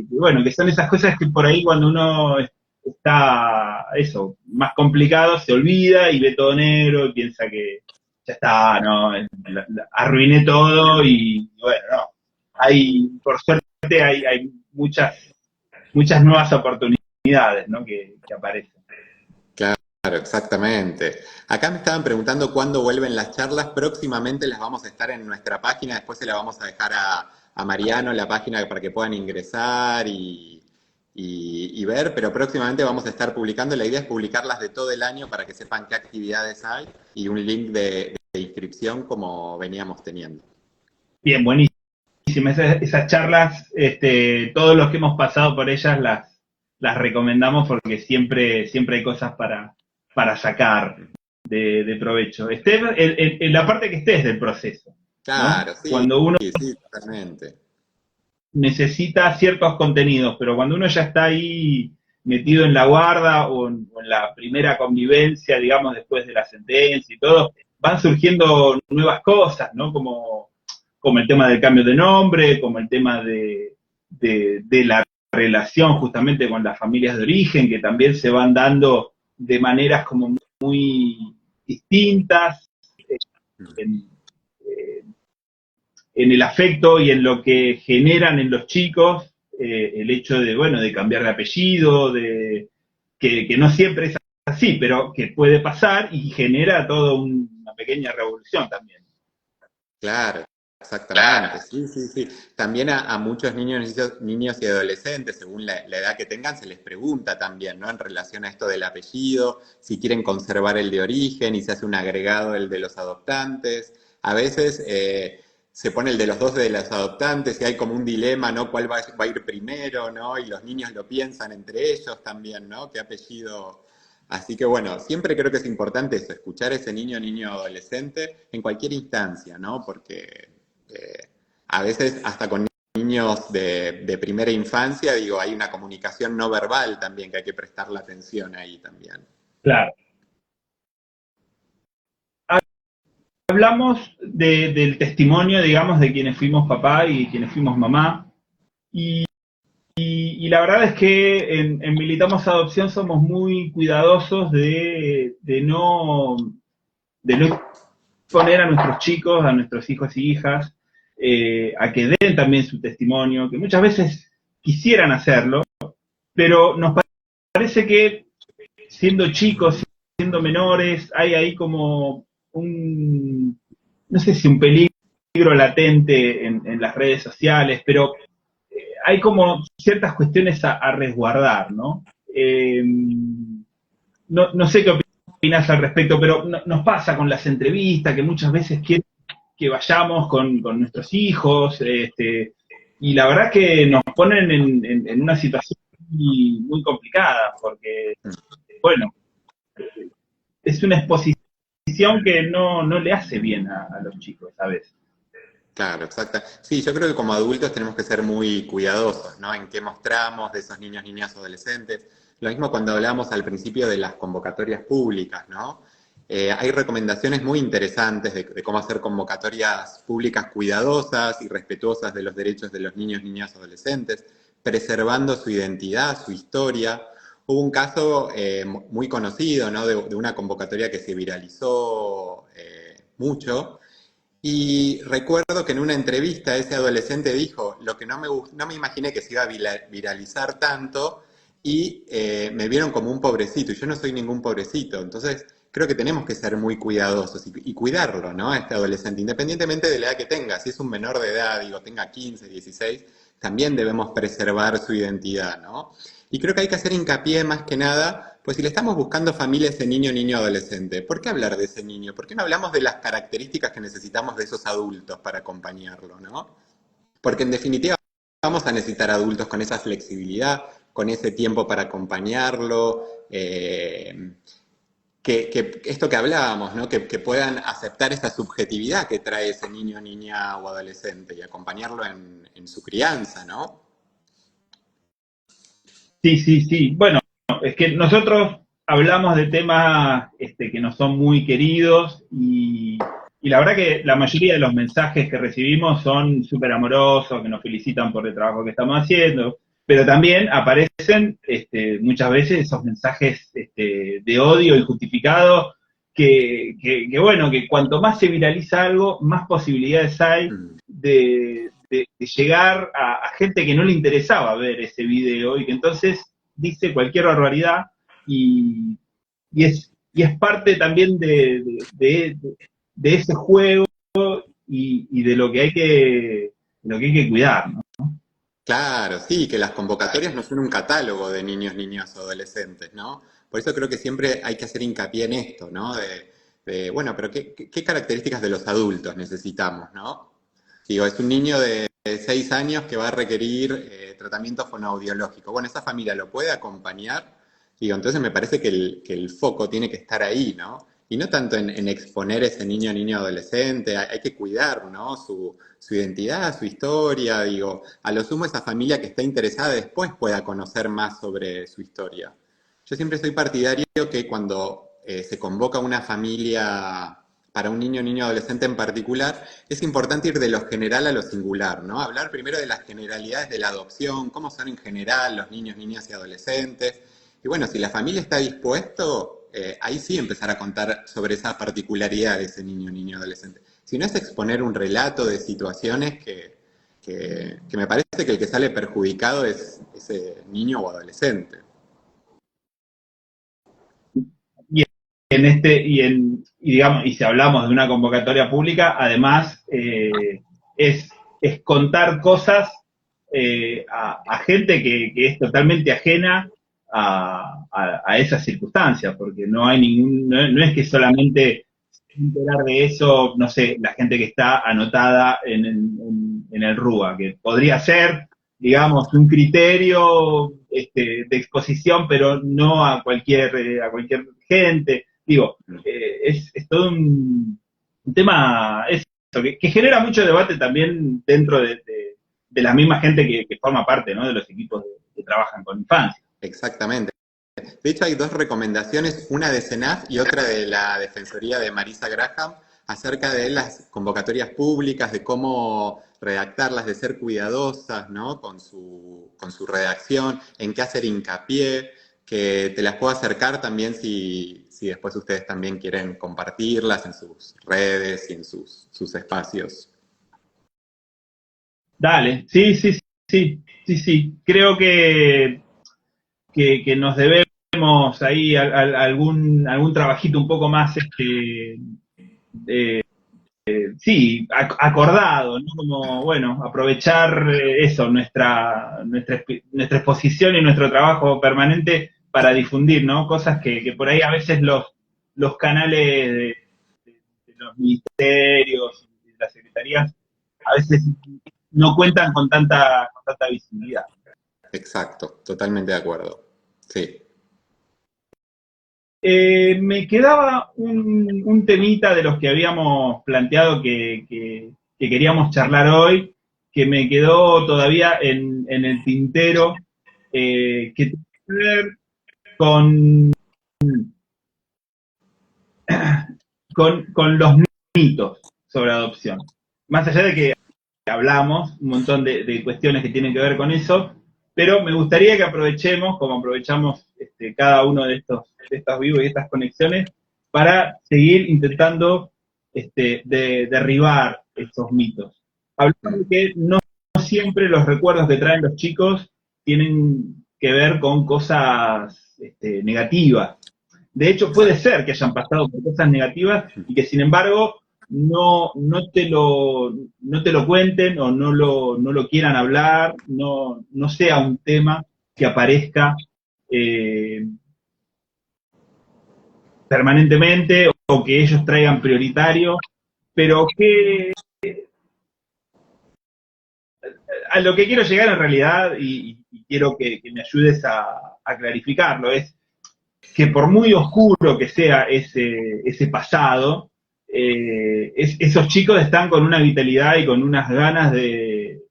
bueno, que son esas cosas que por ahí cuando uno está, eso, más complicado, se olvida y ve todo negro y piensa que ya está, no, arruiné todo y bueno, no. Por suerte hay muchas nuevas oportunidades, ¿no? que aparecen. Claro, exactamente. Acá me estaban preguntando cuándo vuelven las charlas. Próximamente las vamos a estar en nuestra página. Después se la vamos a dejar a Mariano la página para que puedan ingresar y ver. Pero próximamente vamos a estar publicando. La idea es publicarlas de todo el año para que sepan qué actividades hay y un link de inscripción como veníamos teniendo. Bien, buenísimo. Esas charlas, todos los que hemos pasado por ellas las recomendamos porque siempre hay cosas para sacar de provecho. Estés en la parte que estés del proceso, ¿no? Claro, sí, Cuando uno sí, totalmente. necesita ciertos contenidos, pero cuando uno ya está ahí metido en la guarda o en la primera convivencia, digamos, después de la sentencia y todo, van surgiendo nuevas cosas, ¿no? Como el tema del cambio de nombre, como el tema de la relación justamente con las familias de origen, que también se van dando de maneras como muy distintas, en, eh, en el afecto y en lo que generan en los chicos, el hecho de, bueno, de cambiar de apellido, que no siempre es así, pero que puede pasar y genera toda una pequeña revolución también. Claro, exactamente, sí, sí, sí. También a muchos niños y adolescentes, según la edad que tengan, se les pregunta también, ¿no? En relación a esto del apellido, si quieren conservar el de origen y se hace un agregado el de los adoptantes. A veces se pone el de los dos de los adoptantes y hay como un dilema, ¿no? ¿Cuál va a ir primero, ¿no? Y los niños lo piensan entre ellos también, ¿no? ¿Qué apellido? Así que bueno, siempre creo que es importante eso, escuchar a ese niño adolescente en cualquier instancia, ¿no? Porque a veces hasta con niños niños de primera infancia, digo, hay una comunicación no verbal también que hay que prestarle atención ahí también. Claro. Hablamos del testimonio, digamos, de quienes fuimos papá y quienes fuimos mamá, y la verdad es que en Militamos Adopción somos muy cuidadosos de no exponer a nuestros chicos, a nuestros hijos y hijas, a que den también su testimonio, que muchas veces quisieran hacerlo, pero nos parece que siendo chicos, siendo menores, hay ahí como no sé si un peligro latente en las redes sociales, pero hay como ciertas cuestiones a resguardar, ¿no? No sé qué opinas al respecto, pero nos pasa con las entrevistas, que muchas veces quieren que vayamos con nuestros hijos, y la verdad que nos ponen en una situación muy complicada, porque, bueno, es una exposición que no le hace bien a los chicos, ¿sabes? Claro, exacto. Sí, yo creo que como adultos tenemos que ser muy cuidadosos, ¿no? En qué mostramos de esos niños, niñas, adolescentes. Lo mismo cuando hablamos al principio de las convocatorias públicas, ¿no? Hay recomendaciones muy interesantes de cómo hacer convocatorias públicas cuidadosas y respetuosas de los derechos de los niños, niñas, adolescentes, preservando su identidad, su historia. Hubo un caso muy conocido, ¿no? De una convocatoria que se viralizó mucho. Y recuerdo que en una entrevista ese adolescente dijo, lo que no me imaginé que se iba a viralizar tanto y me vieron como un pobrecito, y yo no soy ningún pobrecito. Entonces creo que tenemos que ser muy cuidadosos y cuidarlo, ¿no? A este adolescente, independientemente de la edad que tenga. Si es un menor de edad, digo, tenga 15, 16, también debemos preservar su identidad, ¿no? Y creo que hay que hacer hincapié más que nada, pues si le estamos buscando familia a ese niño, niño, adolescente, ¿por qué hablar de ese niño? ¿Por qué no hablamos de las características que necesitamos de esos adultos para acompañarlo, ¿no? Porque en definitiva vamos a necesitar adultos con esa flexibilidad, con ese tiempo para acompañarlo, que esto que hablábamos, ¿no? Que puedan aceptar esa subjetividad que trae ese niño, niña o adolescente y acompañarlo en su crianza, ¿no? Sí, sí, sí. Bueno, es que nosotros hablamos de temas que nos son muy queridos y la verdad que la mayoría de los mensajes que recibimos son súper amorosos, que nos felicitan por el trabajo que estamos haciendo, pero también aparecen muchas veces esos mensajes de odio injustificado que, bueno, que cuanto más se viraliza algo, más posibilidades hay de llegar a gente que no le interesaba ver ese video y que entonces dice cualquier barbaridad y, y es parte también de ese juego y de lo que hay que cuidar, ¿no? Claro, sí, que las convocatorias no son un catálogo de niños, niñas o adolescentes, ¿no? Por eso creo que siempre hay que hacer hincapié en esto, ¿no? Bueno, pero ¿qué características de los adultos necesitamos, ¿no? Digo, es un niño de 6 años que va a requerir tratamiento fonoaudiológico. Bueno, ¿esa familia lo puede acompañar? Digo, entonces me parece que el foco tiene que estar ahí, ¿no? Y no tanto en exponer a ese niño, niño, adolescente, hay que cuidar, ¿no? Su identidad, su historia, digo, a lo sumo esa familia que está interesada después pueda conocer más sobre su historia. Yo siempre soy partidario que cuando se convoca una familia para un niño, niño, adolescente en particular, es importante ir de lo general a lo singular, ¿no? Hablar primero de las generalidades de la adopción, cómo son en general los niños, niñas y adolescentes. Y bueno, si la familia está dispuesto, ahí sí empezar a contar sobre esa particularidad de ese niño, niño, adolescente. Si no es exponer un relato de situaciones que me parece que el que sale perjudicado es ese niño o adolescente. Digamos, y si hablamos de una convocatoria pública, además es contar cosas a gente que es totalmente ajena a esas circunstancias, porque no hay no es que solamente enterar de eso, no sé, la gente que está anotada en el RUA, que podría ser, digamos, un criterio de exposición, pero no a cualquier gente. Digo, es todo un tema eso, que genera mucho debate también dentro de la misma gente que forma parte, ¿no? De los equipos que trabajan con infancia. Exactamente. De hecho, hay dos recomendaciones, una de CENAF y otra de la Defensoría de Marisa Graham, acerca de las convocatorias públicas, de cómo redactarlas, de ser cuidadosas, ¿no? Con su redacción, en qué hacer hincapié, que te las puedo acercar también si después ustedes también quieren compartirlas en sus redes y en sus espacios. Dale, sí. Creo que nos debemos ahí algún trabajito un poco más, acordado, ¿no? Como, bueno, aprovechar eso, nuestra exposición y nuestro trabajo permanente para difundir, ¿no? Cosas que por ahí a veces los canales de los ministerios y de las secretarías a veces no cuentan con tanta visibilidad. Exacto, totalmente de acuerdo. Sí. Me quedaba un temita de los que habíamos planteado que queríamos charlar hoy, que me quedó todavía en el tintero, que tiene que ver con los mitos sobre adopción. Más allá de que hablamos un montón de cuestiones que tienen que ver con eso, pero me gustaría que aprovechemos, como aprovechamos cada uno de estos vivos y estas conexiones, para seguir intentando derribar estos mitos. Hablando de que no siempre los recuerdos que traen los chicos tienen que ver con cosas negativas. De hecho, puede ser que hayan pasado por cosas negativas y que, sin embargo, no te lo cuenten o no lo quieran hablar, no sea un tema que aparezca permanentemente o que ellos traigan prioritario, pero que a lo que quiero llegar en realidad, y quiero que me ayudes a clarificarlo, es que por muy oscuro que sea ese pasado, esos chicos están con una vitalidad y con unas ganas de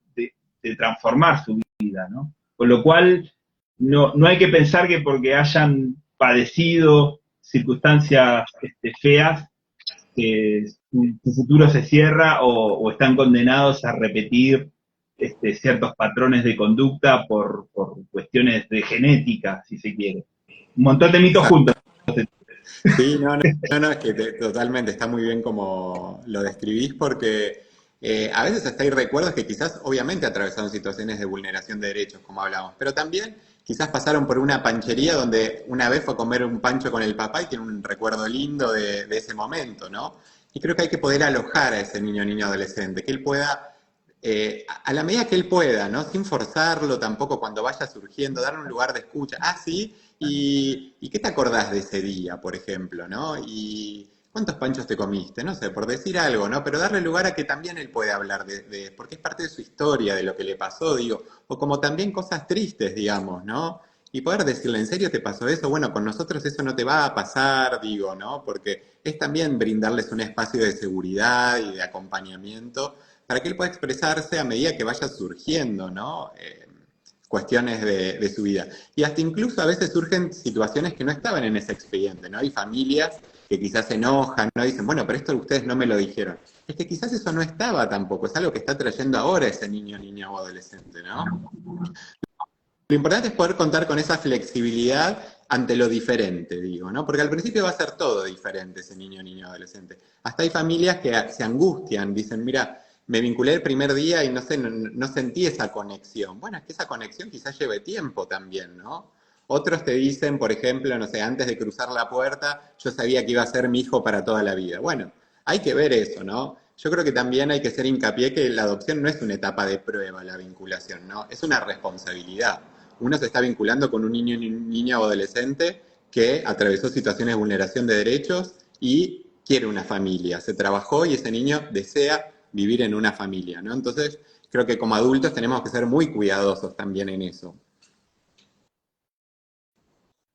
transformar su vida, ¿no? Con lo cual, no hay que pensar que porque hayan padecido circunstancias feas, que su futuro se cierra o están condenados a repetir ciertos patrones de conducta por cuestiones de genética, si se quiere. Un montón de mitos juntos. Sí, no, es que totalmente, está muy bien como lo describís, porque a veces hasta hay recuerdos que quizás obviamente atravesaron situaciones de vulneración de derechos, como hablamos, pero también quizás pasaron por una panchería donde una vez fue a comer un pancho con el papá y tiene un recuerdo lindo de ese momento, ¿no? Y creo que hay que poder alojar a ese niño adolescente, que él pueda, a la medida que él pueda, ¿no? Sin forzarlo tampoco cuando vaya surgiendo, darle un lugar de escucha. Ah, sí, ¿y qué te acordás de ese día, por ejemplo, ¿no? ¿Y cuántos panchos te comiste? No sé, por decir algo, ¿no? Pero darle lugar a que también él puede hablar porque es parte de su historia, de lo que le pasó, digo, o como también cosas tristes, digamos, ¿no? Y poder decirle, ¿en serio te pasó eso? Bueno, con nosotros eso no te va a pasar, digo, ¿no? Porque es también brindarles un espacio de seguridad y de acompañamiento para que él pueda expresarse a medida que vaya surgiendo, ¿no? Cuestiones de su vida. Y hasta incluso a veces surgen situaciones que no estaban en ese expediente, ¿no? Hay familias que quizás se enojan, ¿no? Dicen, bueno, pero esto ustedes no me lo dijeron. Es que quizás eso no estaba tampoco, es algo que está trayendo ahora ese niño, niña o adolescente, ¿no? Lo importante es poder contar con esa flexibilidad ante lo diferente, digo, ¿no? Porque al principio va a ser todo diferente ese niño, niña o adolescente. Hasta hay familias que se angustian, dicen, mira, me vinculé el primer día y no sé, no sentí esa conexión. Bueno, es que esa conexión quizás lleve tiempo también, ¿no? Otros te dicen, por ejemplo, no sé, antes de cruzar la puerta, yo sabía que iba a ser mi hijo para toda la vida. Bueno, hay que ver eso, ¿no? Yo creo que también hay que hacer hincapié que la adopción no es una etapa de prueba, la vinculación, ¿no? Es una responsabilidad. Uno se está vinculando con un niño, niña o adolescente que atravesó situaciones de vulneración de derechos y quiere una familia. Se trabajó y ese niño desea vivir en una familia, ¿no? Entonces, creo que como adultos tenemos que ser muy cuidadosos también en eso.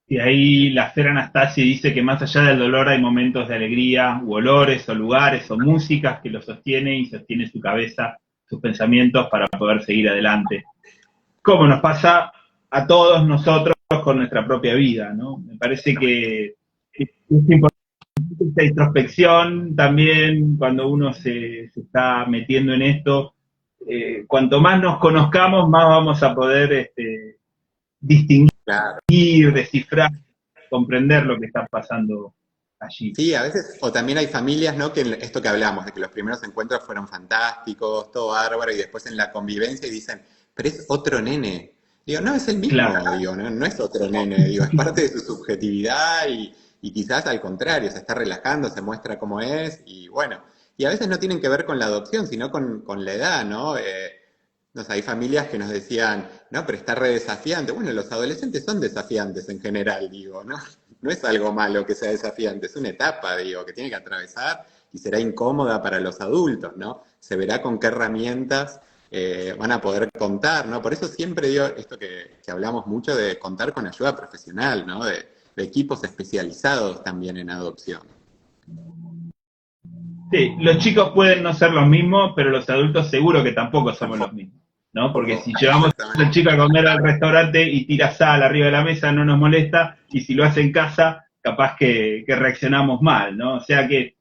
Y ahí la Fer Anastasi dice que más allá del dolor hay momentos de alegría, u olores, o lugares, o músicas que lo sostiene y sostiene su cabeza sus pensamientos para poder seguir adelante. Como nos pasa a todos nosotros con nuestra propia vida, ¿no? Me parece que es importante esta introspección también cuando uno se está metiendo en esto. Cuanto más nos conozcamos, más vamos a poder distinguir, Claro. descifrar, comprender lo que está pasando allí. Sí, a veces, o también hay familias, ¿no? Que esto que hablamos, de que los primeros encuentros fueron fantásticos, todo bárbaro, y después en la convivencia y dicen, pero es otro nene. Digo, no, es el mismo, Claro. digo, no es otro nene, digo, es parte de su subjetividad y quizás al contrario, se está relajando, se muestra cómo es, y bueno, y a veces no tienen que ver con la adopción, sino con la edad, ¿no? No sé, hay familias que nos decían, no, pero está re desafiante. Bueno, los adolescentes son desafiantes en general, digo, ¿no? No es algo malo que sea desafiante, es una etapa, digo, que tiene que atravesar y será incómoda para los adultos, ¿no? Se verá con qué herramientas van a poder contar, ¿no? Por eso siempre digo esto que hablamos mucho de contar con ayuda profesional, ¿no? De equipos especializados también en adopción. Sí, los chicos pueden no ser los mismos, pero los adultos seguro que tampoco somos los mismos, ¿no? Porque si llevamos al chico a comer al restaurante y tira sal arriba de la mesa no nos molesta, y si lo hace en casa, capaz que reaccionamos mal, ¿no? O sea que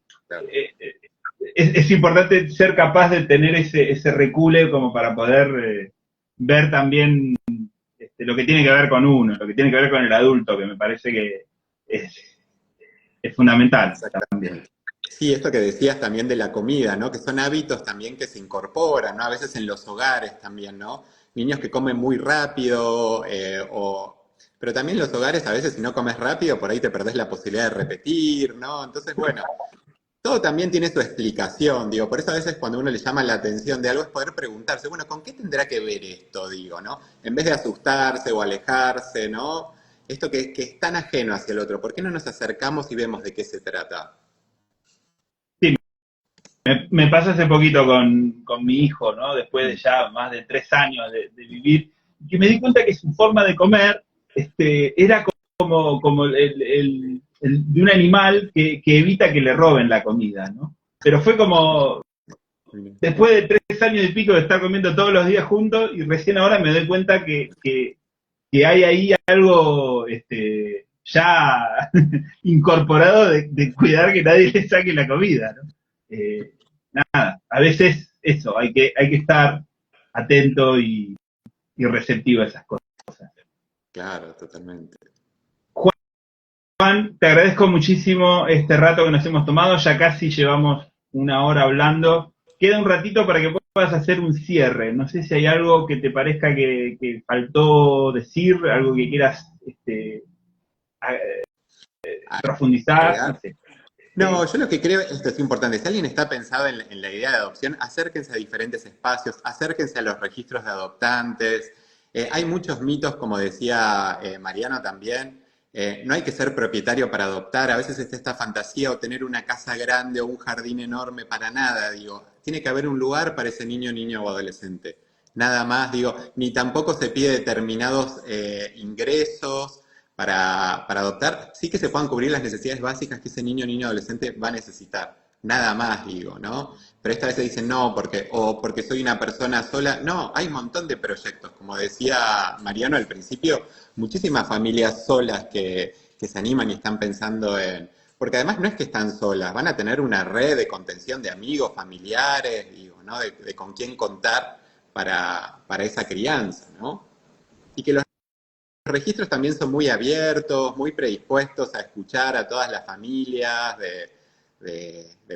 es importante ser capaz de tener ese recule como para poder ver también lo que tiene que ver con uno, lo que tiene que ver con el adulto, que me parece que es fundamental también. Sí, esto que decías también de la comida, ¿no? Que son hábitos también que se incorporan, ¿no? A veces en los hogares también, ¿no? Niños que comen muy rápido, pero también en los hogares a veces si no comes rápido, por ahí te perdés la posibilidad de repetir, ¿no? Entonces, bueno, todo también tiene su explicación, digo, por eso a veces cuando uno le llama la atención de algo es poder preguntarse, bueno, ¿con qué tendrá que ver esto, digo, ¿no? En vez de asustarse o alejarse, ¿no? Esto que es tan ajeno hacia el otro, ¿por qué no nos acercamos y vemos de qué se trata? Me pasa hace poquito con mi hijo, ¿no? Después de ya más de 3 años de vivir, que me di cuenta que su forma de comer era como el de un animal que evita que le roben la comida, ¿no? Pero fue como después de 3 años y pico de estar comiendo todos los días juntos, y recién ahora me doy cuenta que hay ahí algo ya incorporado de cuidar que nadie le saque la comida, ¿no? Nada, a veces eso, hay que estar atento y receptivo a esas cosas. Claro, totalmente. Juan, te agradezco muchísimo este rato que nos hemos tomado, ya casi llevamos 1 hora hablando. Queda un ratito para que puedas hacer un cierre. No sé si hay algo que te parezca que faltó decir, algo que quieras profundizar, no sé. No, yo lo que creo, esto es importante, si alguien está pensado en la idea de adopción, acérquense a diferentes espacios, acérquense a los registros de adoptantes. Hay muchos mitos, como decía Mariano también. No hay que ser propietario para adoptar, a veces está esta fantasía o tener una casa grande o un jardín enorme, para nada, digo. Tiene que haber un lugar para ese niño, niña o adolescente. Nada más, digo, ni tampoco se pide determinados ingresos para adoptar, sí que se puedan cubrir las necesidades básicas que ese niño, niño, adolescente va a necesitar. Nada más, digo, ¿no? Pero esta vez se dice no, porque soy una persona sola. No, hay un montón de proyectos. Como decía Mariano al principio, muchísimas familias solas que se animan y están pensando en... Porque además no es que están solas, van a tener una red de contención de amigos, familiares, digo, ¿no? De con quién contar para esa crianza, ¿no? Y que los registros también son muy abiertos, muy predispuestos a escuchar a todas las familias,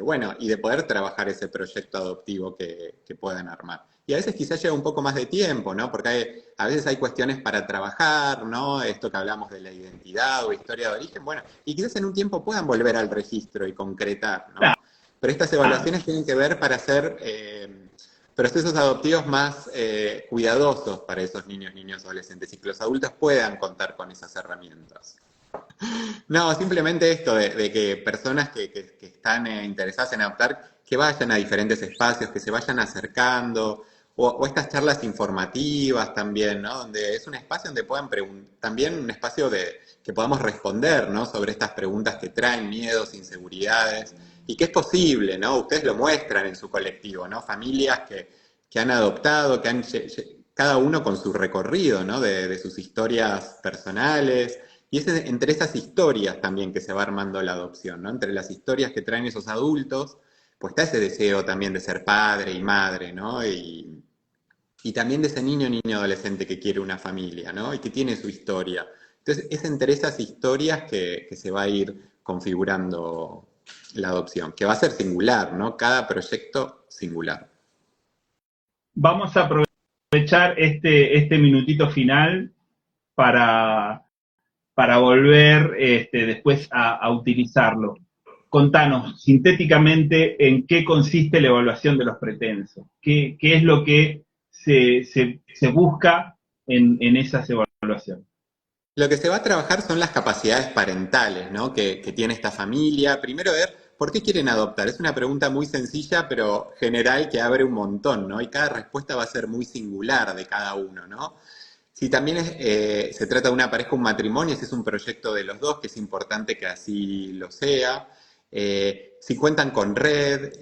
bueno, y de poder trabajar ese proyecto adoptivo que puedan armar. Y a veces quizás lleva un poco más de tiempo, ¿no? Porque a veces hay cuestiones para trabajar, ¿no? Esto que hablamos de la identidad o historia de origen, bueno, y quizás en un tiempo puedan volver al registro y concretar, ¿no? Pero estas evaluaciones tienen que ver para hacer procesos adoptivos más cuidadosos para esos niños, niñas, adolescentes, y que los adultos puedan contar con esas herramientas. No, simplemente esto de que personas que están interesadas en adoptar, que vayan a diferentes espacios, que se vayan acercando, o estas charlas informativas también, ¿no? Donde es un espacio donde puedan también un espacio que podamos responder, ¿no? Sobre estas preguntas que traen miedos, inseguridades, y que es posible, ¿no? Ustedes lo muestran en su colectivo, ¿no? Familias que han adoptado, cada uno con su recorrido, ¿no? De sus historias personales. Y es entre esas historias también que se va armando la adopción, ¿no? Entre las historias que traen esos adultos, pues está ese deseo también de ser padre y madre, ¿no? Y también de ese niño adolescente que quiere una familia, ¿no? Y que tiene su historia. Entonces, es entre esas historias que se va a ir configurando la adopción, que va a ser singular, ¿no? Cada proyecto singular. Vamos a aprovechar este minutito final para volver después a utilizarlo. Contanos sintéticamente en qué consiste la evaluación de los pretensos. ¿Qué es lo que se busca en esas evaluaciones? Lo que se va a trabajar son las capacidades parentales, ¿no? que tiene esta familia. Primero ver por qué quieren adoptar. Es una pregunta muy sencilla, pero general, que abre un montón, ¿no? Y cada respuesta va a ser muy singular de cada uno, ¿no? Si también se trata de una pareja, un matrimonio, ese es un proyecto de los dos, que es importante que así lo sea. Si cuentan con red,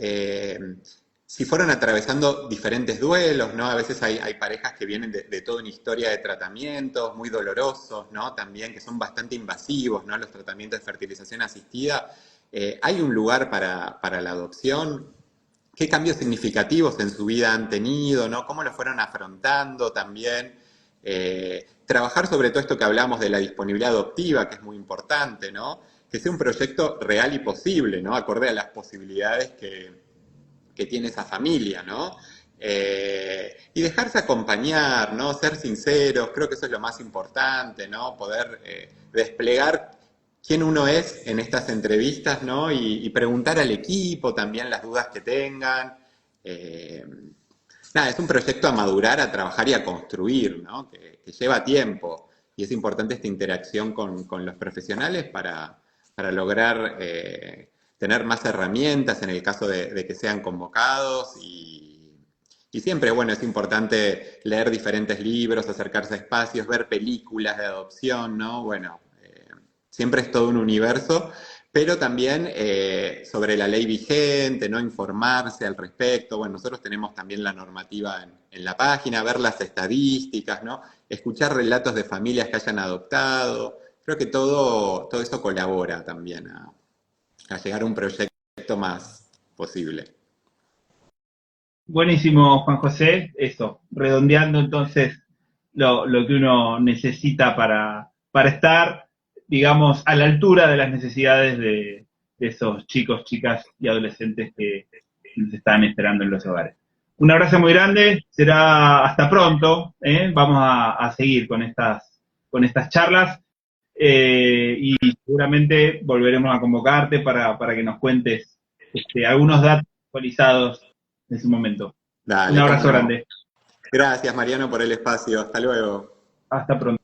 si fueron atravesando diferentes duelos, ¿no? A veces hay parejas que vienen de toda una historia de tratamientos muy dolorosos, ¿no? También que son bastante invasivos, ¿no? Los tratamientos de fertilización asistida. Hay un lugar para la adopción. ¿Qué cambios significativos en su vida han tenido, ¿no? ¿Cómo lo fueron afrontando también? Trabajar sobre todo esto que hablamos de la disponibilidad adoptiva, que es muy importante, ¿no? Que sea un proyecto real y posible, ¿no? Acorde a las posibilidades que tiene esa familia, ¿no? Y dejarse acompañar, ¿no? Ser sinceros, creo que eso es lo más importante, ¿no? Poder desplegar quién uno es en estas entrevistas, ¿no? Y preguntar al equipo también las dudas que tengan. Nada, es un proyecto a madurar, a trabajar y a construir, ¿no? Que lleva tiempo. Y es importante esta interacción con los profesionales para lograr tener más herramientas en el caso de que sean convocados. Y siempre, bueno, es importante leer diferentes libros, acercarse a espacios, ver películas de adopción, ¿no? Bueno, siempre es todo un universo, pero también sobre la ley vigente, ¿no? Informarse al respecto. Bueno, nosotros tenemos también la normativa en la página, ver las estadísticas, ¿no? Escuchar relatos de familias que hayan adoptado. Creo que todo eso colabora también a llegar a un proyecto más posible. Buenísimo, Juan José. Eso, redondeando entonces lo que uno necesita para estar, digamos, a la altura de las necesidades de esos chicos, chicas y adolescentes que nos están esperando en los hogares. Un abrazo muy grande, será hasta pronto, ¿eh? Vamos a seguir con estas charlas y seguramente volveremos a convocarte para que nos cuentes algunos datos actualizados en ese momento. Un Dale, abrazo cómo no. grande. Gracias, Mariano, por el espacio. Hasta luego. Hasta pronto.